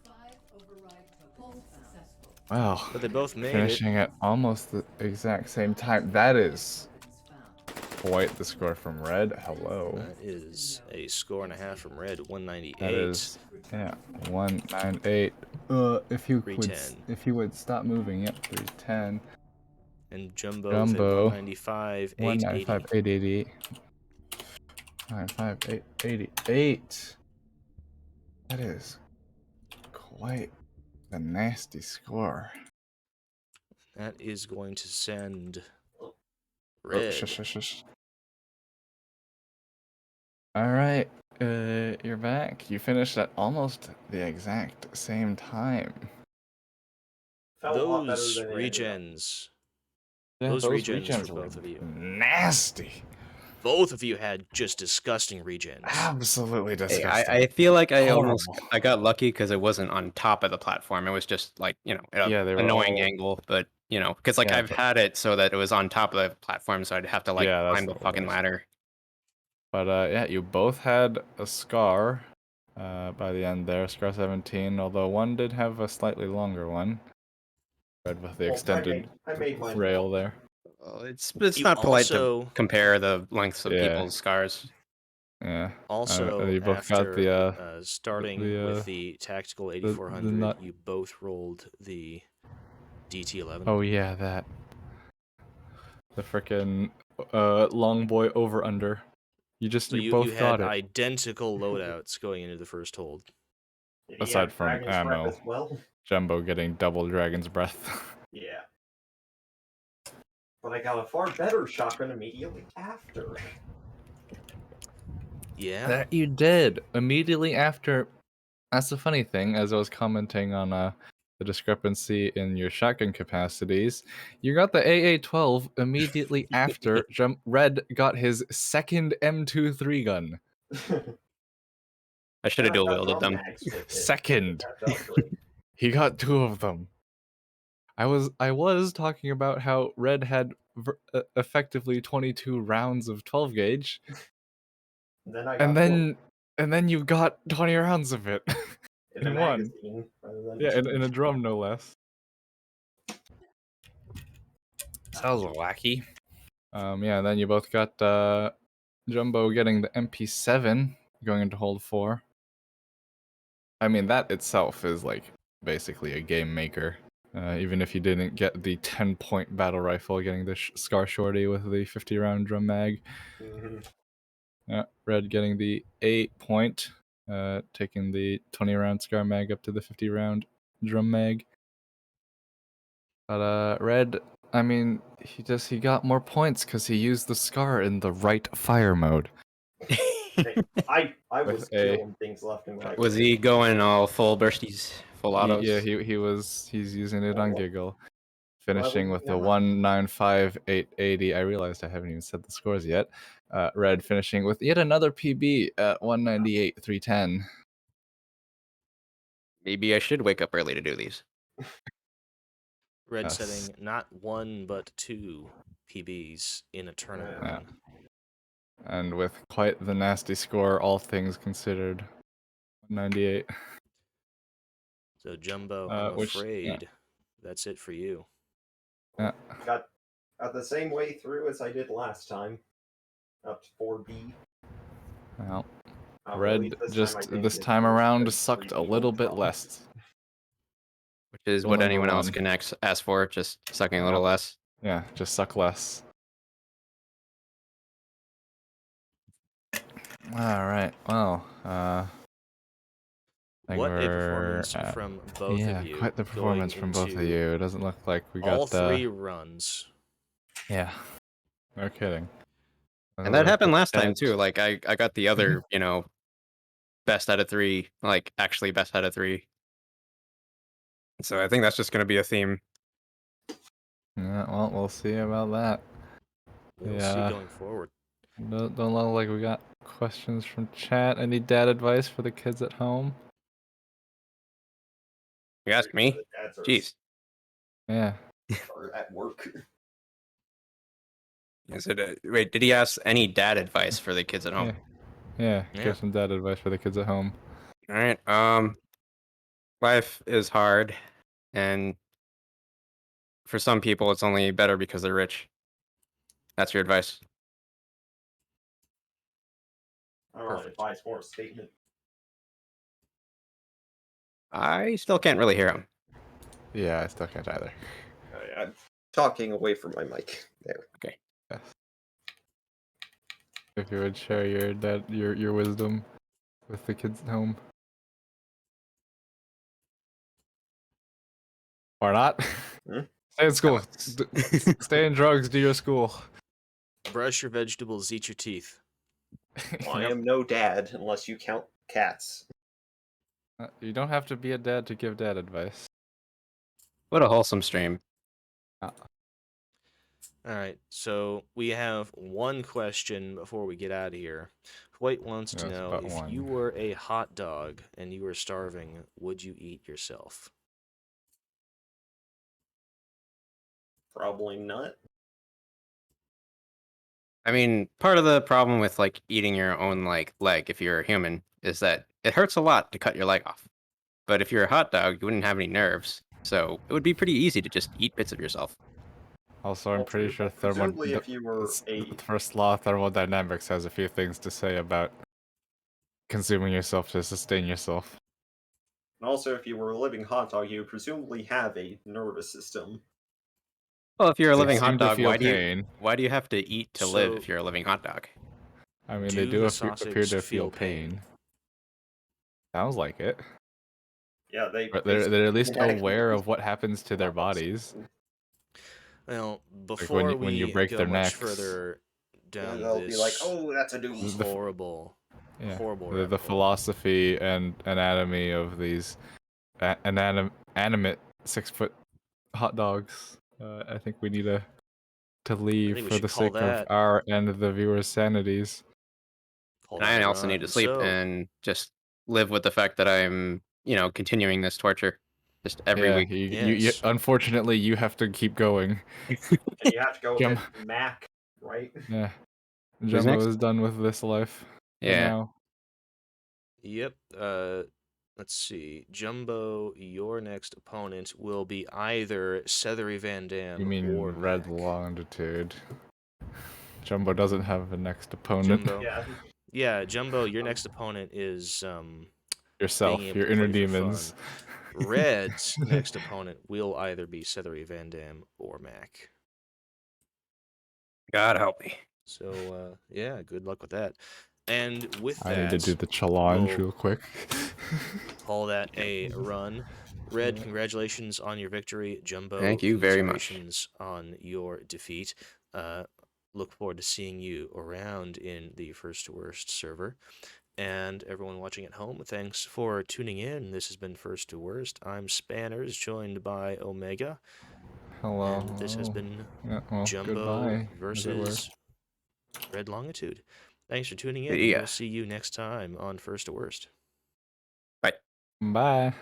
5 override tokens successful. Wow. But they both made Finishing at almost the exact same time. That is Found. quite the score from Red. Hello. That is a score and a half from Red, 198. That is, yeah, 198. If you would, 310. if you would stop moving, yep, 310. And Jumbo, Jumbo, 195, 195, 888. 95, 888. That is quite the nasty score. That is going to send Oh, Red. shush. All right, you're back. You finished at almost the exact same time. Felt a lot better Those than it ended up. regens. Yeah, Those those regens for were both of you. nasty. Both of you had just disgusting regens. Absolutely Hey, disgusting. I feel like I Horrible. I got lucky because it wasn't on top of the platform. It was just like, you know, an Yeah, they were annoying all- angle. But, you know, because like Yeah, I've had it so that it was on top of the platform, so I'd have to like Yeah, that's climb the the fucking worst. ladder. But yeah, you both had a scar by the end there, scar 17, although one did have a slightly longer one. Red with the Well, extended I made mine rail longer. there. Well, it's You not polite also- to compare the lengths of Yeah. people's scars. Yeah. Also, you both after got the starting the, with the tactical the 8400, nut. you both rolled the DT11. Oh yeah, that. The frickin' long boy over under. You So you you both got had it. identical loadouts going into the first hold. Did he Aside have from Dragon's Breath ammo. as well? Jumbo getting double Dragon's Breath. Yeah. But I got a far better shotgun immediately after. Yeah. That you did immediately after. That's the funny thing. As I was commenting on the discrepancy in your shotgun capacities, you got the AA-12 immediately after Red got his second M23 gun. I should have dual wielded drum them. mags with it. Second. That's upgrade. He got 2 of them. I was talking about how Red had effectively 22 rounds of 12 gauge, Then I got one and then you got 20 rounds of it in a in one. magazine rather than Yeah, two. in a drum no less. Sounds wacky. Yeah, and then you both got Jumbo getting the MP7 going into hold 4. I mean, that itself is like basically a game maker. Even if you didn't get the 10-point battle rifle, getting the Scar Shorty with the 50-round drum mag. Mhm. Yeah, Red getting the 8-point, taking the 20-round Scar mag up to the 50-round drum mag. But Red, I mean, he got more points because he used the Scar in the right fire mode. I was With a- killing things left and right. Was he going all full bursties, full autos? Yeah, he's using it on Oh. Giggle. Finishing Well, with the yeah. 195,880. I realized I haven't even said the scores yet. Red finishing with yet another PB at 198,310. Maybe I should wake up early to do these. Red Yes. setting not 1 but 2 PBs in a tournament Yeah. run. And with quite the nasty score, all things considered. 198. So Jumbo, I'm Which- afraid that's it for you. Yeah. Got the same way through as I did last time. Up to 4B. Well, Really, Red just this it's time worse around than sucked 3B a little on bit top. less. Which is Rule what number anyone else 1. can ask for, just sucking a little less. Yeah, just suck less. All right. Well, I think What a we're performance at- from both yeah, of you. quite the performance going from both of into you. It doesn't look like we got all 3 runs. Yeah, no kidding. And that happened last time chat. too. Like I got the other, you know, best out of 3, like actually best out of 3. So I think that's just gonna be a theme. Yeah, well, we'll see about that. We'll see going forward. Don't look like we got questions from chat. Any dad advice for the kids at home? You ask me? The dads are, Jeez. Yeah. are at work. Is it wait, did he ask any dad advice for the kids at home? Yeah. Yeah. Give some dad advice for the kids at home. All right. Life is hard, and for some people it's only better because they're rich. That's your advice. I don't know, Perfect. advice more a statement. I still can't really hear him. Yeah, I still can't either. I'm talking away from my mic. There. Yes. If you would share your wisdom with the kids at home. Or not. Hmm? Stay in school. Stay in drugs, do your school. Brush your vegetables, eat your teeth. Well, I Yep. am no dad unless you count cats. You don't have to be a dad to give dad advice. What a wholesome stream. All right, so we have one question before we get out of here. White wants to Yes, know, but if one. you were a hot dog and you were starving, would you eat yourself? Probably not. I mean, part of the problem with like eating your own like leg if you're a human is that it hurts a lot to cut your leg off. But if you're a hot dog, you wouldn't have any nerves, so it would be pretty easy to just eat bits of yourself. Also, I'm Well, pretty true, sure but presumably if you were the a first law of thermodynamics has a few things to say about consuming yourself to sustain yourself. and also if you were a living hot dog, you would presumably have a nervous system. Well, if you're a They living seem hot to dog, feel why pain. do you have to eat to live So- if you're a living hot dog? I mean, they Do do the appear sausage to feel feel pain. Sounds like it. Yeah, But they're at least genetically aware of increase what happens to their levels. bodies. Well, when before you we break go their much necks. further down They'll this be like, "Oh, that's a doom." horrible, horrible The rabbit hole. philosophy and anatomy of these animate 6-foot hot dogs. I think we need to leave think we for should the call sake of that- our and the viewers' sanities. Call And that I a also need to run. sleep So, and just live with the fact that I'm, you know, continuing this torture just every Yeah, week. you, Yes. unfortunately, you have to keep going. And you have to go Jump. with Mac, right? Yeah. Who's Jumbo next? is done with this life. For Yeah. now. Yep. Let's see. Jumbo, your next opponent will be either Cethery Van Dam You mean or red Mac. longitude. Jumbo doesn't have a next opponent. Jumbo. Yeah. Yeah, Jumbo, your next opponent is Yourself, being able your to inner play for demons. fun. Red's next opponent will either be Cethery Van Dam or Mac. God help me. So yeah, good luck with that. And with I that, need to do the challenge we'll real quick. call that a run. Red, congratulations on your victory. Jumbo, Thank you very much. congratulations on your defeat. Look forward to seeing you around in the First to Worst server. And everyone watching at home, thanks for tuning in. This has been First to Worst. I'm Spanners, joined by Omega. Hello. And this has been Yeah, well, Jumbo goodbye, as it were. versus Red Longitude. Thanks for tuning in. See ya. We'll see you next time on First to Worst. Bye. Bye.